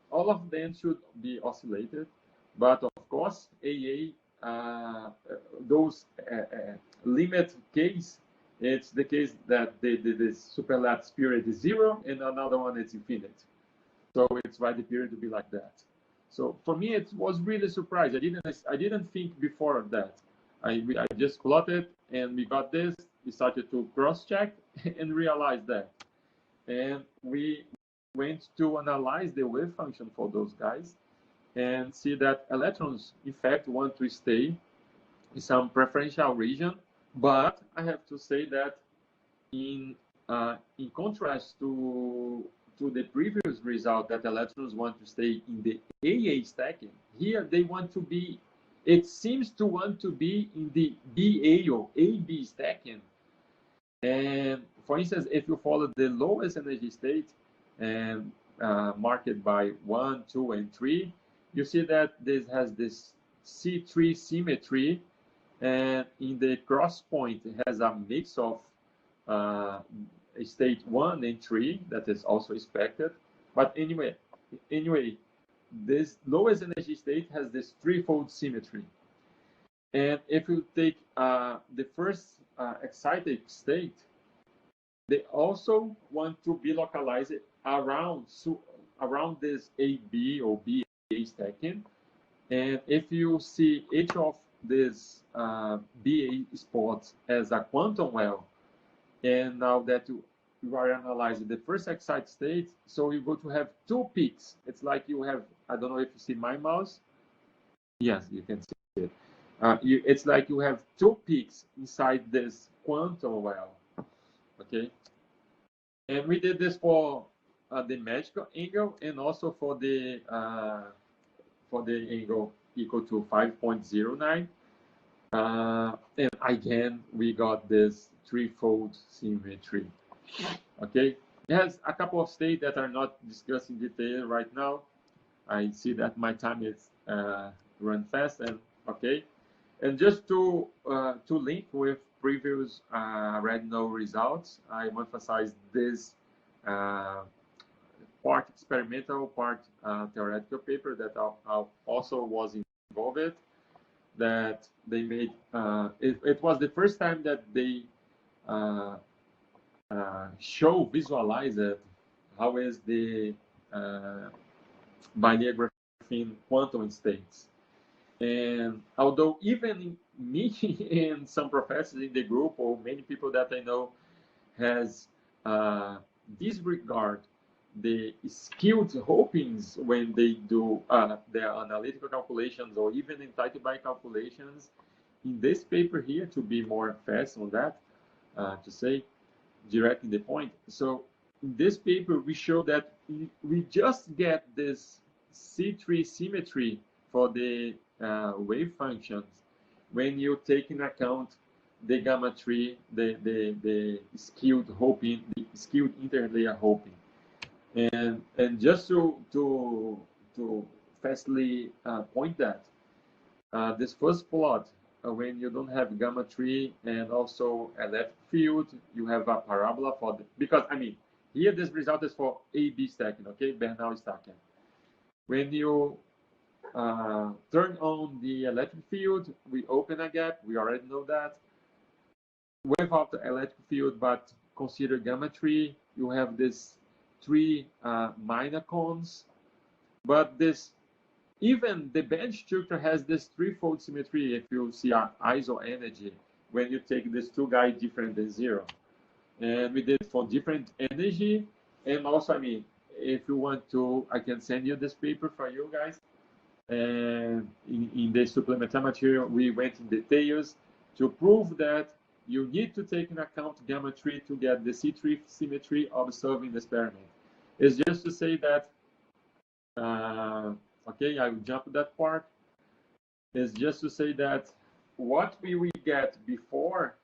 all of them should be oscillated. But of course, AA, those limit case, it's the case that the superlattice period is 0 and another one is infinite. So it's why the period to be like that. So for me, it was really surprised. I didn't think before of that. I just plotted and we got this. We started to cross-check and realize that. And we went to analyze the wave function for those guys and see that electrons, in fact, want to stay in some preferential region. But I have to say that in contrast to the previous result that electrons want to stay in the AA stacking, here they want to be, it seems to want to be in the BA or AB stacking. And for instance, if you follow the lowest energy state and marked by 1, 2, and 3, you see that this has this C3 symmetry, and in the cross point it has a mix of state 1 and 3 that is also expected. But anyway, this lowest energy state has this threefold symmetry. And if you take the first excited state, they also want to be localized around this AB or BA stacking. And if you see each of these BA spots as a quantum well, and now that you are analyzing the first excited state, so you're going to have two peaks. It's like you have, I don't know if you see my mouse. Yes, you can see it. It's like you have two peaks inside this quantum well. Okay, and we did this for the magical angle and also for the angle equal to 5.09. And again, we got this threefold symmetry. Okay, it has a couple of states that are not discussed in detail right now. I see that my time is run fast, and okay. And just to link with previous Rabelo results, I emphasize this part experimental, part theoretical paper that also was involved. That they made. It was the first time that they visualize it. How is the bilayer graphene quantum states? And although even me and some professors in the group, or many people that I know, has disregard the skilled hopings when they do their analytical calculations or even entitled by calculations. In this paper here, to be more fast on that, to say directly the point. So in this paper, we show that we just get this C3 symmetry for the wave functions when you take in account the gamma tree, the skewed hoping, the skewed interlayer hoping. And just to fastly point that this first plot, when you don't have gamma tree and also electric field, you have a parabola for the, because I mean here this result is for AB stacking, okay, Bernal stacking. When you turn on the electric field, we open a gap. We already know that. Without the electric field, but consider gamma tree, you have this three minor cones. But this, even the band structure has this threefold symmetry. If you see our iso energy, when you take these two guys different than 0, and we did for different energy, and also, I mean, if you want to, I can send you this paper for you guys. And in the supplementary material, we went in details to prove that you need to take into account gamma tree to get the C3 symmetry observed in the experiment. It's just to say that, okay, I will jump that part. It's just to say that what we get before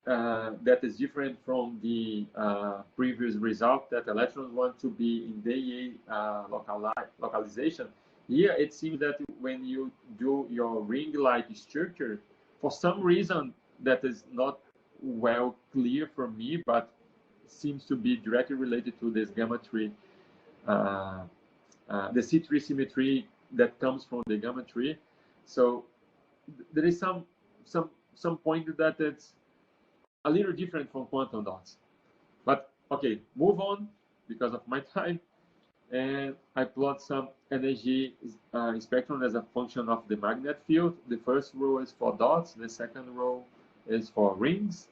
that is different from the previous result, that electrons want to be in the localization. Here, it seems that when you do your ring-like structure, for some reason, that is not well clear for me, but seems to be directly related to this gamma tree, the C3 symmetry that comes from the gamma tree. So there is some point that it's a little different from quantum dots. But okay, move on because of my time. And I plot some energy spectrum as a function of the magnet field. The first row is for dots, the second row is for rings.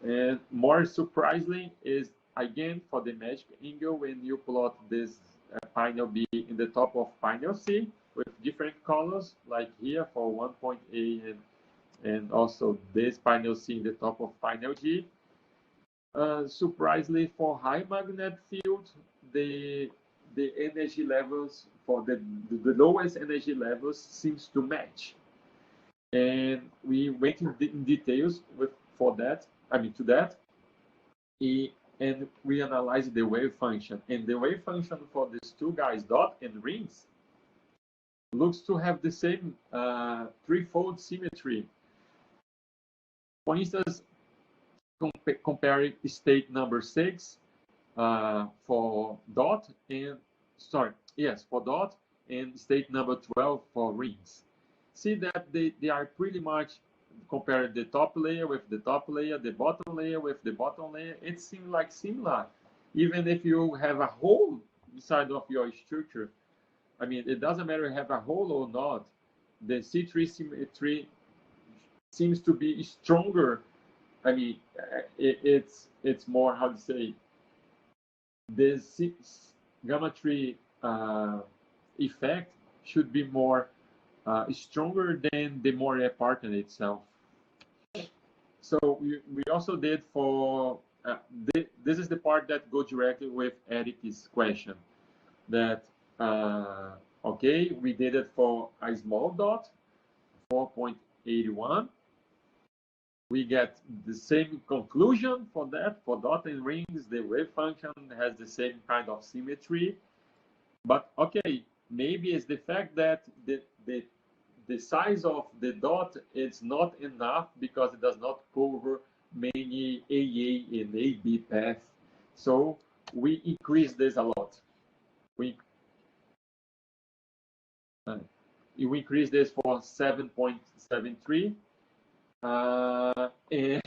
And more surprisingly is, again, for the magic angle, when you plot this pinel B in the top of pinel C with different colors, like here for 1 point A and also this pinel C in the top of pinel G. Surprisingly, for high magnet field, the energy levels for the lowest energy levels seems to match. And we went in details to that. And we analyzed the wave function. And the wave function for these two guys, dot and rings, looks to have the same threefold symmetry. For instance, comparing state number 6 for dot and for dot and state number 12 for rings. See that they are pretty much compared the top layer with the top layer, the bottom layer with the bottom layer. It seems like similar, even if you have a hole inside of your structure. I mean, it doesn't matter if you have a hole or not. The C3 symmetry seems to be stronger. I mean, it's more, how to say, the gamma tree effect should be more stronger than the moiré pattern itself. So we also did for this is the part that goes directly with Eric's question. That okay, we did it for a small dot, 4.81. We get the same conclusion for that. For dot and rings, the wave function has the same kind of symmetry. But okay, maybe it's the fact that the size of the dot is not enough because it does not cover many AA and AB paths. So we increase this a lot. We increase this for 7.73. And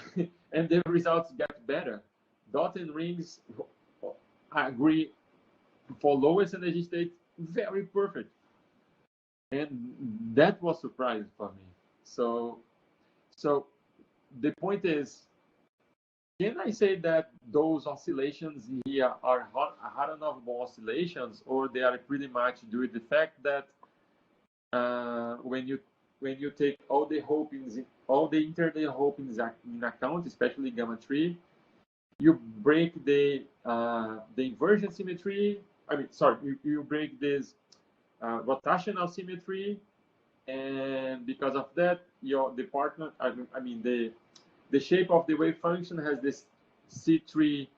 the results get better. Dot and rings, I agree, for lowest energy state, very perfect. And that was surprising for me. So the point is, can I say that those oscillations here are Aharonov oscillations, or they are pretty much due to the fact that when you take all the hopings, all the inter-day hopings in account, especially gamma tree, you break the inversion symmetry. I mean, sorry, you break this rotational symmetry, and because of that, the shape of the wave function has this C3,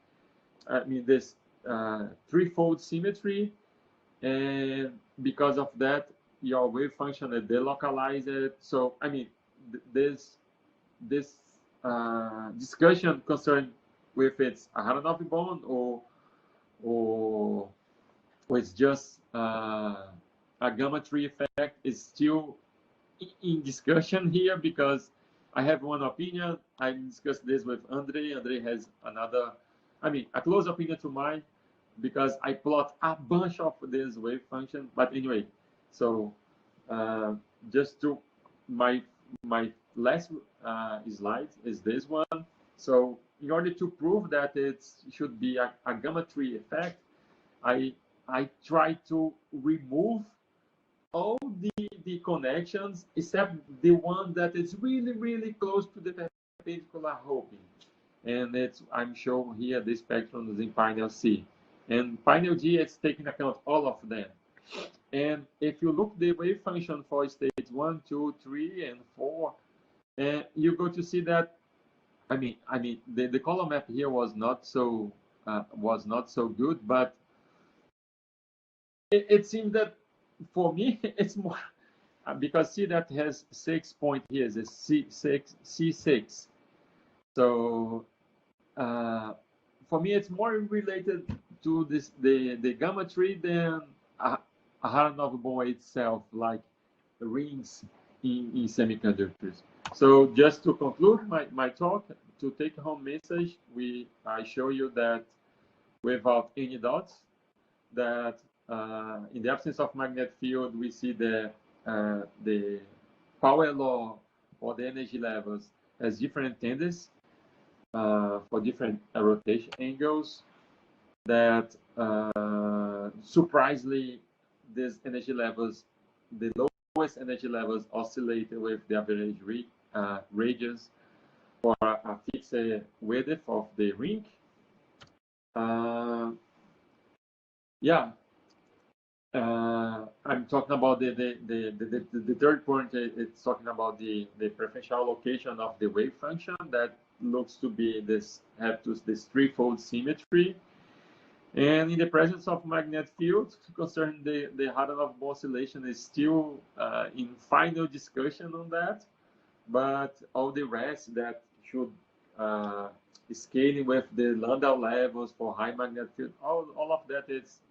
this threefold symmetry, and because of that, your wave function is delocalized. So I mean, this discussion concerned with its Aharonov bond or it's just a gamma tree effect is still in discussion here, because I have one opinion. I discussed this with Andre. Andre has another, a close opinion to mine, because I plot a bunch of this wave function. But anyway, so just to my last slide is this one. So in order to prove that it should be a gamma tree effect, I try to remove all the connections except the one that is really close to the perpendicular hoping. And I'm showing here the spectrums in pinel C. And pinel G is taking account all of them. And if you look the wave function for states 1, 2, 3, and 4, you go to see that the column map here was not so good, but it seems that for me it's more because see that has 6 point here is C6, So for me, it's more related to this the gamma tree than Aharonov Bohm itself, like the rings in semiconductors. So just to conclude my talk, to take home message, I show you that without any dots, that in the absence of magnetic field, we see the power law or the energy levels has different tendencies for different rotation angles. That surprisingly, these energy levels, the lowest energy levels oscillate with the average radius for a fixed width of the ring. Yeah, I'm talking about the third point. It's talking about the preferential location of the wave function that looks to be this threefold symmetry. And in the presence of magnetic fields, concerning the Aharonov Bohm oscillation is still in final discussion on that, but all the rest that should scaling with the Landau levels for high magnetic field, all of that it's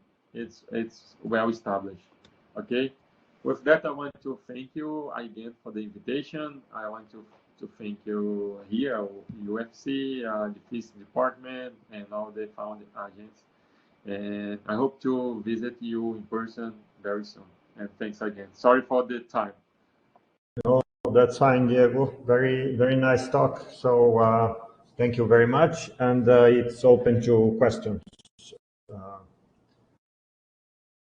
well established. Okay. With that, I want to thank you again for the invitation. I want to thank you here, UFC, the Physics department, and all the founding agents. And I hope to visit you in person very soon. And thanks again. Sorry for the time. No, that's fine, Diego. Very, very nice talk. So thank you very much. And it's open to questions.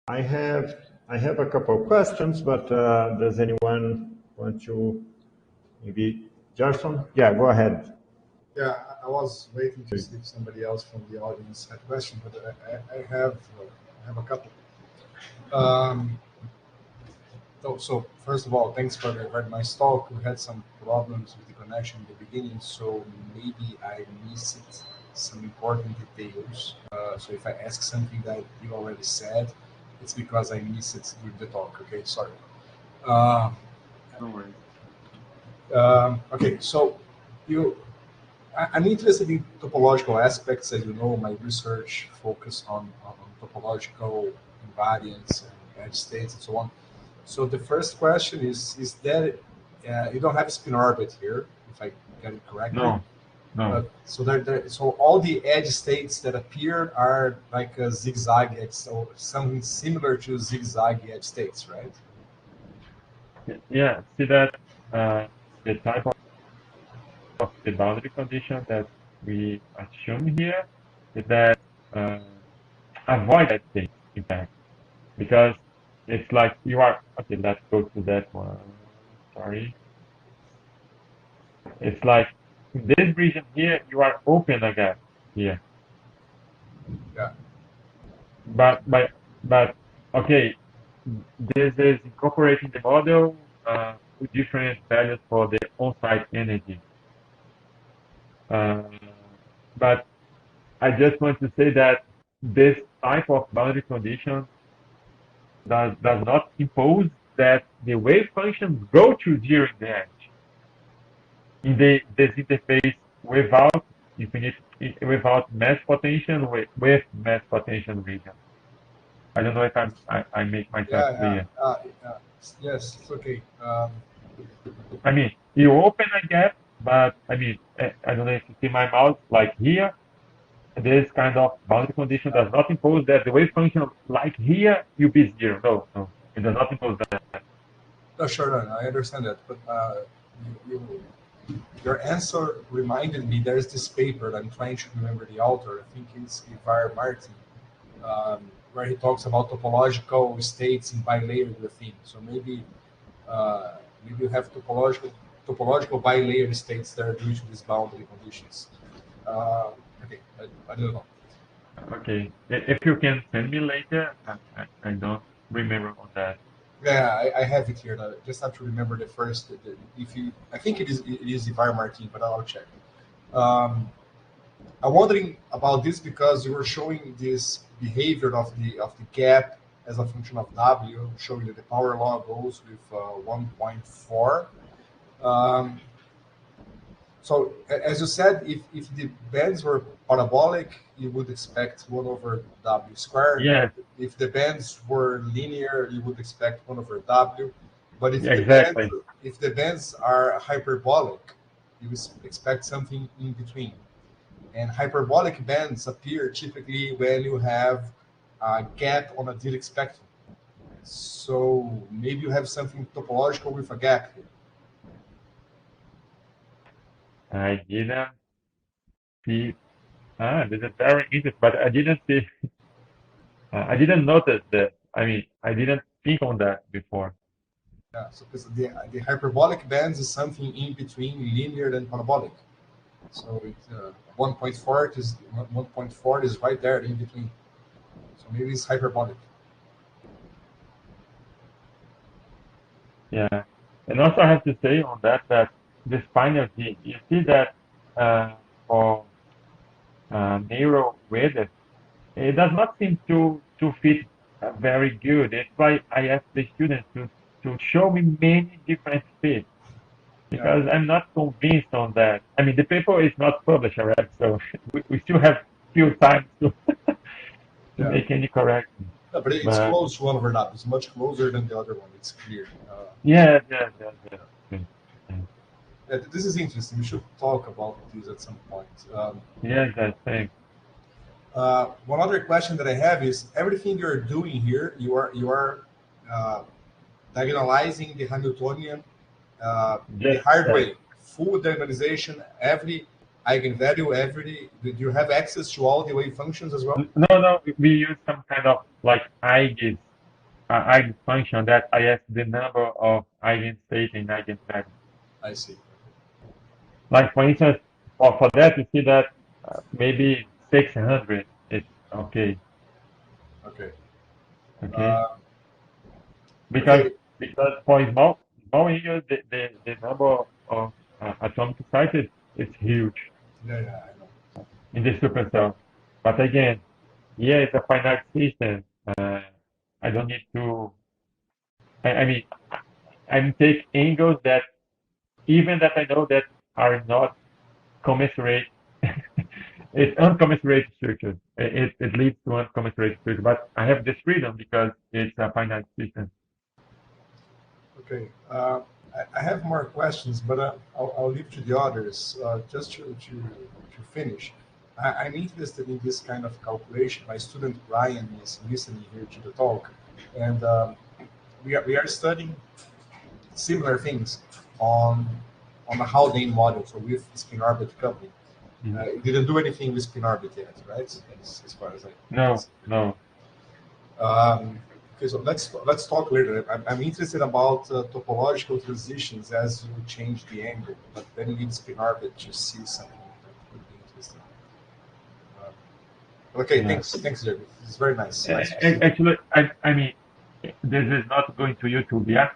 I have a couple of questions, but does anyone want to maybe Gerson? Yeah, go ahead. Yeah, I was waiting to see if somebody else from the audience had a question, but I have a couple. So first of all, thanks for the very nice talk. We had some problems with the connection in the beginning, so maybe I missed some important details. So if I ask something that you already said, it's because I missed it during the talk. Okay, sorry. No worries. Okay, so I'm interested in topological aspects. As you know, my research focus on topological invariants and edge states and so on. So the first question is that you don't have a spin orbit here, if I get it correctly. No. So all the edge states that appear are like a zigzag edge, so something similar to zigzag edge states, right? Yeah, see that the type of the boundary condition that we assume here is that avoid that state, in fact, because it's like you are, okay, let's go to that one. Sorry. It's like in this region here, you are open again here. Yeah. But okay, this is incorporating the model with different values for the on-site energy. But I just want to say that this type of boundary condition does not impose that the wave functions go to zero in the edge in this interface without mass potential with mass potential region. I don't know if I make myself clear. Yes, it's okay. I mean, you open a gap, but I mean, I don't know if you see my mouse, like here, this kind of boundary condition does not impose that the wave function, like here, you be zero. No, it does not impose that. No, sure, no, I understand that, but your answer reminded me there's this paper that I'm trying to remember the author. I think it's Ivar Martin, where he talks about topological states in bilayer graphene. So maybe you have topological bilayer states that are due to these boundary conditions. Okay, I don't know. Okay, if you can send me later, I don't remember on that. Yeah, I have it here. I just have to remember the first. I think it is Ivar Martin, but I'll check. I'm wondering about this because you were showing this behavior of the gap as a function of W, showing that the power law goes with 1.4. So as you said, if the bands were parabolic, you would expect 1 over W squared. Yeah, If the bands were linear, you would expect 1 over W. But exactly. if the bands are hyperbolic, you expect something in between. And hyperbolic bands appear typically when you have a gap on a Dirac spectrum. So maybe you have something topological with a gap here. I didn't see. This is very interesting, but I didn't see. I didn't notice that. I mean, I didn't think on that before. Yeah, so because the hyperbolic bands is something in between linear and parabolic. So it's 1.4 is right there in between. So maybe it's hyperbolic. Yeah, and also I have to say on that this final G, you see that for narrow width, it does not seem to fit very good. That's why I asked the students to show me many different fits because I'm not convinced on that. I mean, the paper is not published, right? So we still have few times to make any correction. No, but it's But close to 1 over W. It's much closer than the other one. It's clear. yeah. This is interesting. We should talk about this at some point. Yes, I think. One other question that I have is everything you're doing here, you are diagonalizing the Hamiltonian the Yes, hard way, full diagonalization, every eigenvalue, do you have access to all the wave functions as well? No, we use some kind of like eigen function that I ask the number of eigenstate and eigenvalue. I see. Like for instance, for that you see that maybe 600 is okay. Okay. Okay. Because Okay. for small angels the number of atomic sizes is huge Yeah, I know. in the supercell. But again, yeah, it's a finite system. I don't need to. I mean, I take angles that even that I know that are not commensurate. It's uncommensurate structure. It leads to uncommensurate structure. But I have this freedom because it's a finite system. Okay. I have more questions, but I'll leave to the others just to finish. I'm interested in this kind of calculation. My student Brian is listening here to the talk, and we are studying similar things on a Haldane model, so with spin orbit coupling. You didn't do anything with spin orbit yet, right? As far as I No. Okay, so let's talk later. I'm interested about topological transitions as you change the angle, but then you need spin orbit to see something that would be interesting. Okay, Yeah. thanks, Jerry. It's very nice. Actually, I mean, this is not going to YouTube, yeah?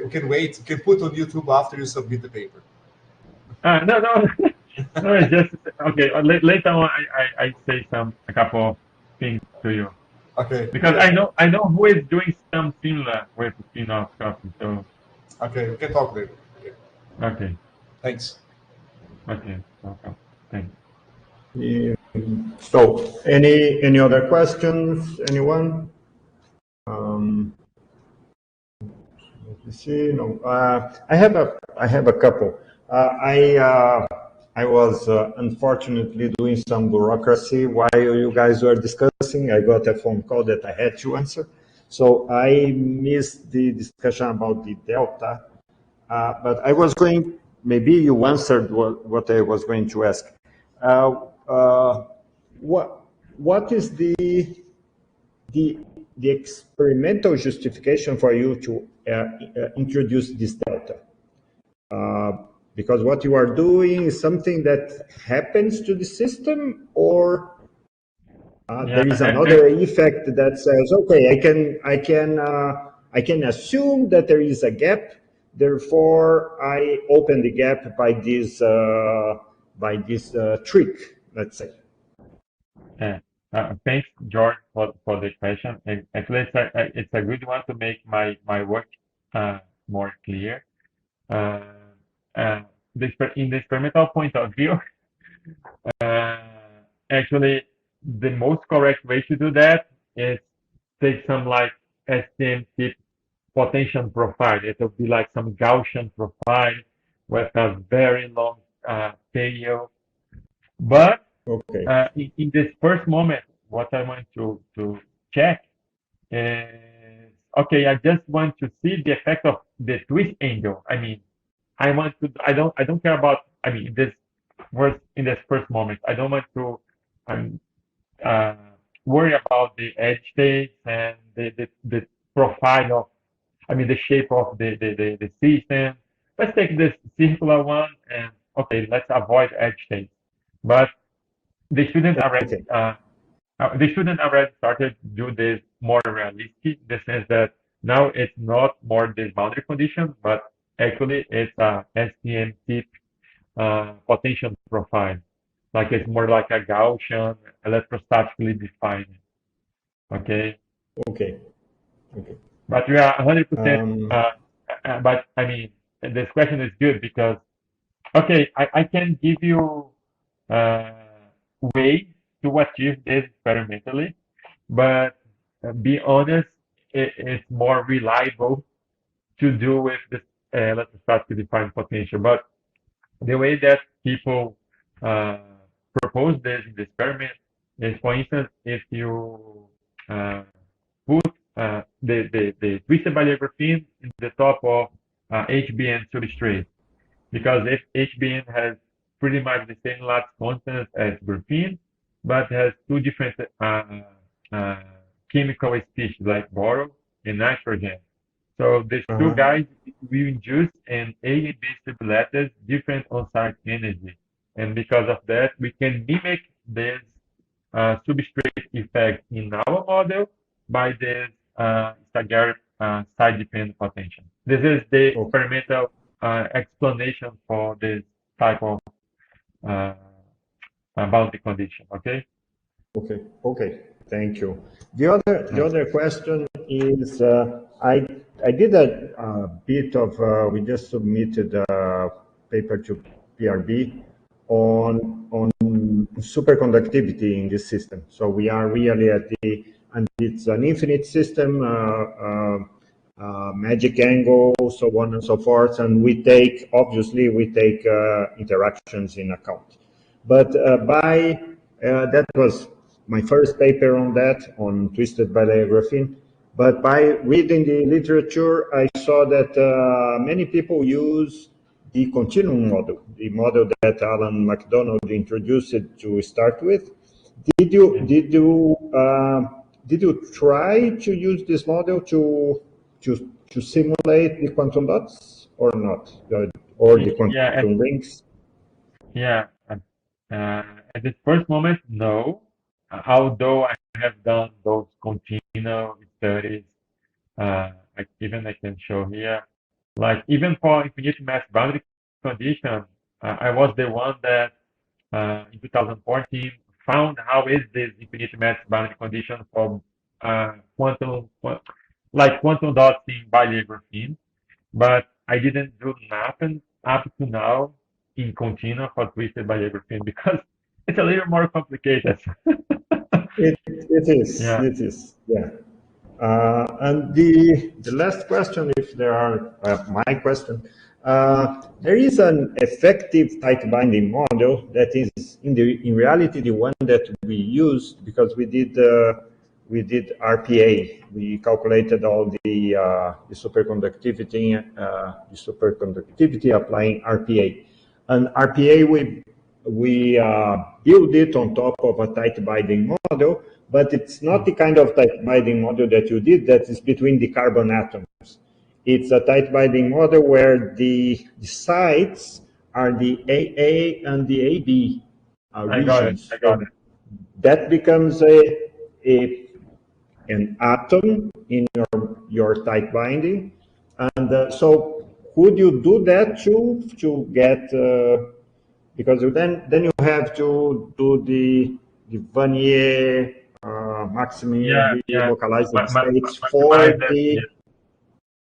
We can wait. You can put on YouTube after you submit the paper. No, no. It's just okay. Later on, I say a couple of things to you Okay. because I know who is doing some similar with spin-off copy. So okay, we can talk later. okay, Thanks. okay, welcome. Thanks. So, any other questions? Anyone? Let me see. No, I have a couple. I was unfortunately doing some bureaucracy while you guys were discussing. I got a phone call that I had to answer, so I missed the discussion about the delta. But I was going. Maybe you answered what I was going to ask. What is the experimental justification for you to introduce this delta? Because what you are doing is something that happens to the system, or there is another effect that says, okay, I can assume that there is a gap, therefore I open the gap by this trick, let's say. Thanks, George, for the question. Actually, it's a good one to make my work more clear. in the experimental point of view, actually, the most correct way to do that is take some like STM tip potential profile. It will be like some Gaussian profile with a very long tail. But Okay. in this first moment, what I want to check is, okay, I just want to see the effect of the twist angle. I mean, I don't care about, I mean, in this first moment, I don't want to um, uh, worry about the edge states and the profile of, I mean, the shape of the system. Let's take this circular one and, okay, let's avoid edge states. But the student already, Okay. started to do this more realistic, in the sense that now it's not more this boundary condition, but actually it's a STM tip potential profile. Like it's more like a Gaussian, electrostatically defined. Okay, Okay. Okay. but we are 100%. Um, But I mean, this question is good because, okay, I can give you uh, ways to achieve this experimentally, but be honest, it's more reliable to do with this electrostatically defined potential. But the way that people uh, propose this in the experiment is, for instance, if you uh, put the twisted bilayer graphene in the top of HBN substrate, because if HBN has pretty much the same lattice constant as graphene, but has two different uh, chemical species like boron and nitrogen. So these two uh-huh. guys will induce an A and B superlattice different on-site energy. And because of that, we can mimic this substrate effect in our model by this Stagger side-dependent potential. This is the Okay. experimental explanation for this type of uh, boundary condition. Okay. Okay. Okay. Thank you. The other question is, I did a bit of, we just submitted a paper to PRB on superconductivity in this system. So we are really and it's an infinite system, magic angle, so on and so forth. And obviously we take interactions in account. But that was my first paper on that, on twisted bilayer graphene. But by reading the literature, I saw that many people use the continuum model, the model that Alan MacDonald introduced it to start with. Did you try to use this model to simulate the quantum dots or not, or the Yeah. quantum rings? Yeah. At this first moment, no. Although I have done those continual studies, I can show here, like even for infinite mass boundary condition, I was the one that in 2014 found how is this infinite mass boundary condition for quantum dots in bilayer graphene, but I didn't do nothing up to now in continua for twisted bilayer graphene because it's a little more complicated. It is. Yeah. It is. Yeah. And the last question, if there are, my question, there is an effective tight binding model that is in reality the one that we used because we did RPA. We calculated all the superconductivity applying RPA. And RPA we build it on top of a tight binding model, but it's not the kind of tight binding model that you did that is between the carbon atoms. It's a tight binding model where the sides are the AA and the AB regions. I got it. That becomes an atom in your tight binding. And so could you do that to get, because then you have to do the Vanier maximum Yeah. delocalizing My states for maximize that. the,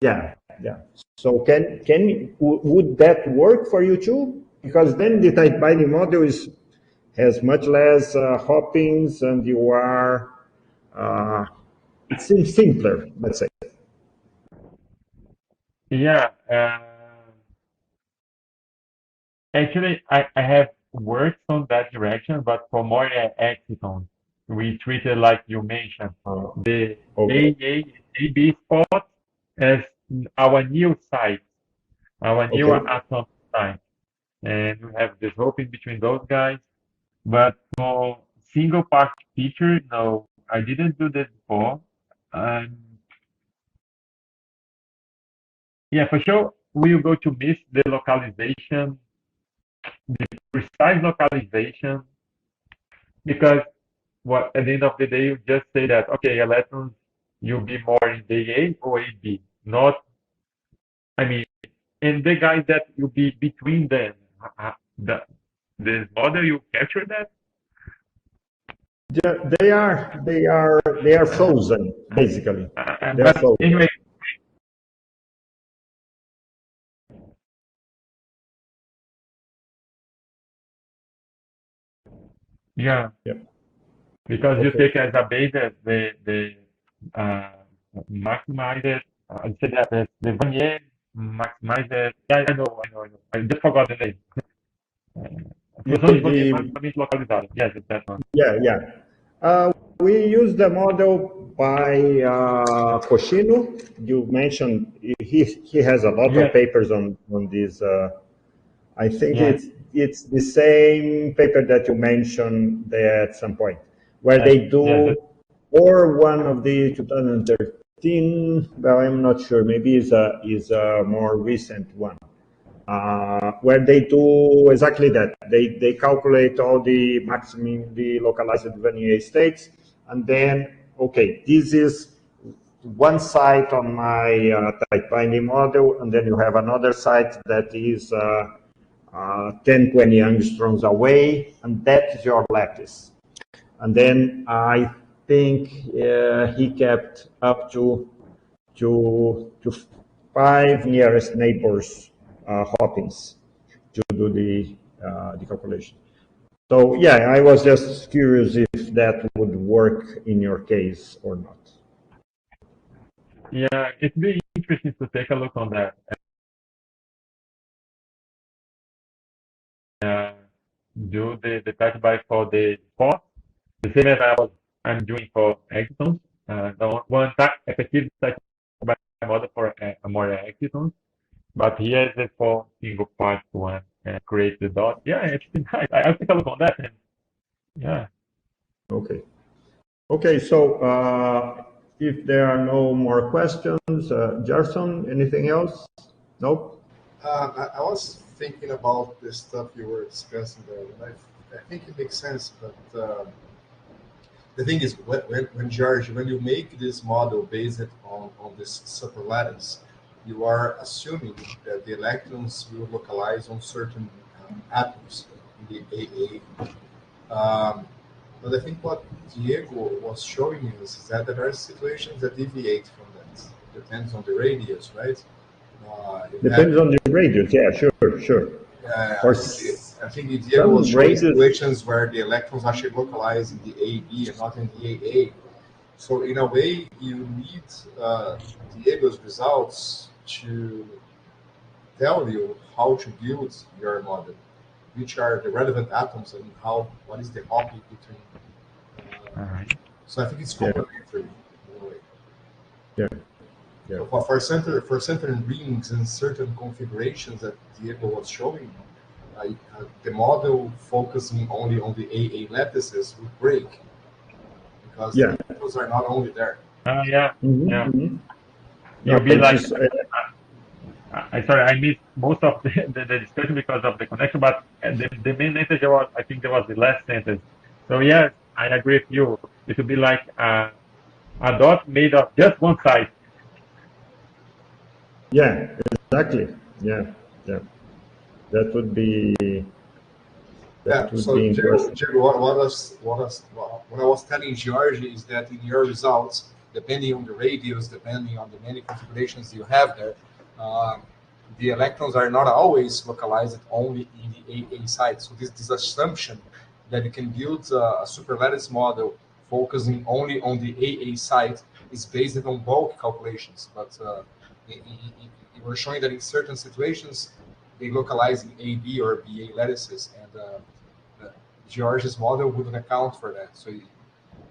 Yeah. yeah. yeah. So would that work for you too? Because then the tight binding model has much less hoppings, and you are it seems simpler, let's say. Yeah. Actually, I have worked on that direction, but for more excitons, we treated like you mentioned the Okay. AB spot as our new site, our new Okay. atom site, and we have this hopping between those guys. But for single part feature, no, I didn't do this before. Um, yeah, for sure, we will go to miss the localization, the precise localization, because what at the end of the day, you just say that, okay, electrons, you'll be more in the A or AB, not, I mean, and the guys that will be between them, the, this model, you capture that? They are frozen basically. They are But frozen. anyway, yeah, Yeah. because you Okay. take as a base the uh, maximized, I say that as the Vanier maximized, yeah, I know, I just forgot the name. Fusão de Vanier maximamente localizada. Yes, it's that one. Yeah. We use the model by Cochino. You mentioned he has a lot of Yes, papers on this. I think yes, it's the same paper that you mentioned there at some point, where yes, they yes, do, or one of the 2013. Well, I'm not sure. Maybe is a more recent one. Where they do exactly that. They calculate all the maximally localized Vanier states, and then, okay, this is one site on my tight binding model, and then you have another site that is 10, 20 angstroms away, and that is your lattice. And then I think he kept up to 5 nearest neighbors hoppings to do the calculation. So yeah, I was just curious if that would work in your case or not. yeah. It'd be interesting to take a look on that. Uh, do the touch by for the spot, the same as I'm doing for excitons. The one effective touch by model for more excitons. But here is it for single part one and create the dot. Yeah, it's nice. I'll take a look on that. And yeah. Okay. Okay, so if there are no more questions, Gerson, anything else? Nope. I was thinking about the stuff you were discussing there, and I think it makes sense. But the thing is, when George, when you make this model based on this superlattice, you are assuming that the electrons will localize on certain atoms in the AA. But I think what Diego was showing us is that there are situations that deviate from that. Depends on the radius, right? Depends on the radius, yeah, sure. For I think Diego was some showing radius, situations where the electrons actually localize in the AB and not in the AA. So in a way, you need Diego's results to tell you how to build your model, which are the relevant atoms and what is the hopping between. All right. So I think it's Yeah. complementary in a way. yeah. So for certain rings and certain configurations that Diego was showing, the model focusing only on the AA lattices would break because Yeah. the electrons are not only there. Yeah. Mhm, Yeah. mhm. You'll No, be like, it's sorry, I missed most of the discussion because of the connection, but the main message was, I think there was the last sentence. So yes, I agree with you. It would be like a dot made of just one side. yeah, exactly. Yeah. That would be Yeah. So interesting. Diego, what I was telling George is that in your results, depending on the radius, depending on the many configurations you have there, the electrons are not always localized only in the AA site. So this assumption that you can build a superlattice model focusing only on the AA site is based on bulk calculations. But you were showing that in certain situations, they localize in AB or BA lattices, and George's model wouldn't account for that. So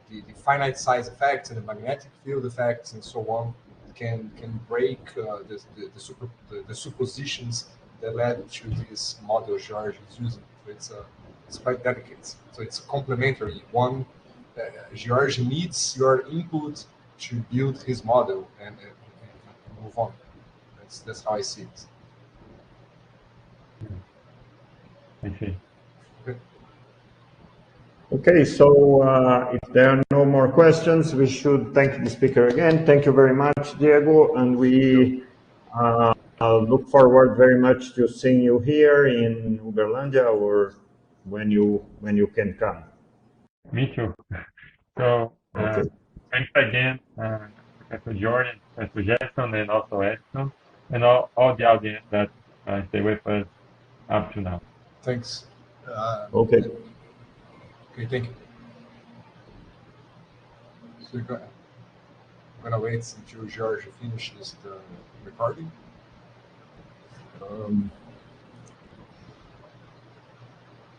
the finite size effects and the magnetic field effects and so on can break the suppositions that led to this model George is using. So it's quite delicate. So it's complementary. One, George needs your input to build his model and move on. That's how I see it. I see. Okay. Okay, so if there are no more questions, we should thank the speaker again. Thank you very much, Diego, and we look forward very much to seeing you here in Uberlândia or when you can come. Me too. So Okay. thanks again, Professor Jordan, Professor Jackson, and also Edson, and all the audience that stay with us up to now. Thanks. Okay. Okay, thank you. So we're gonna wait until George finishes the recording.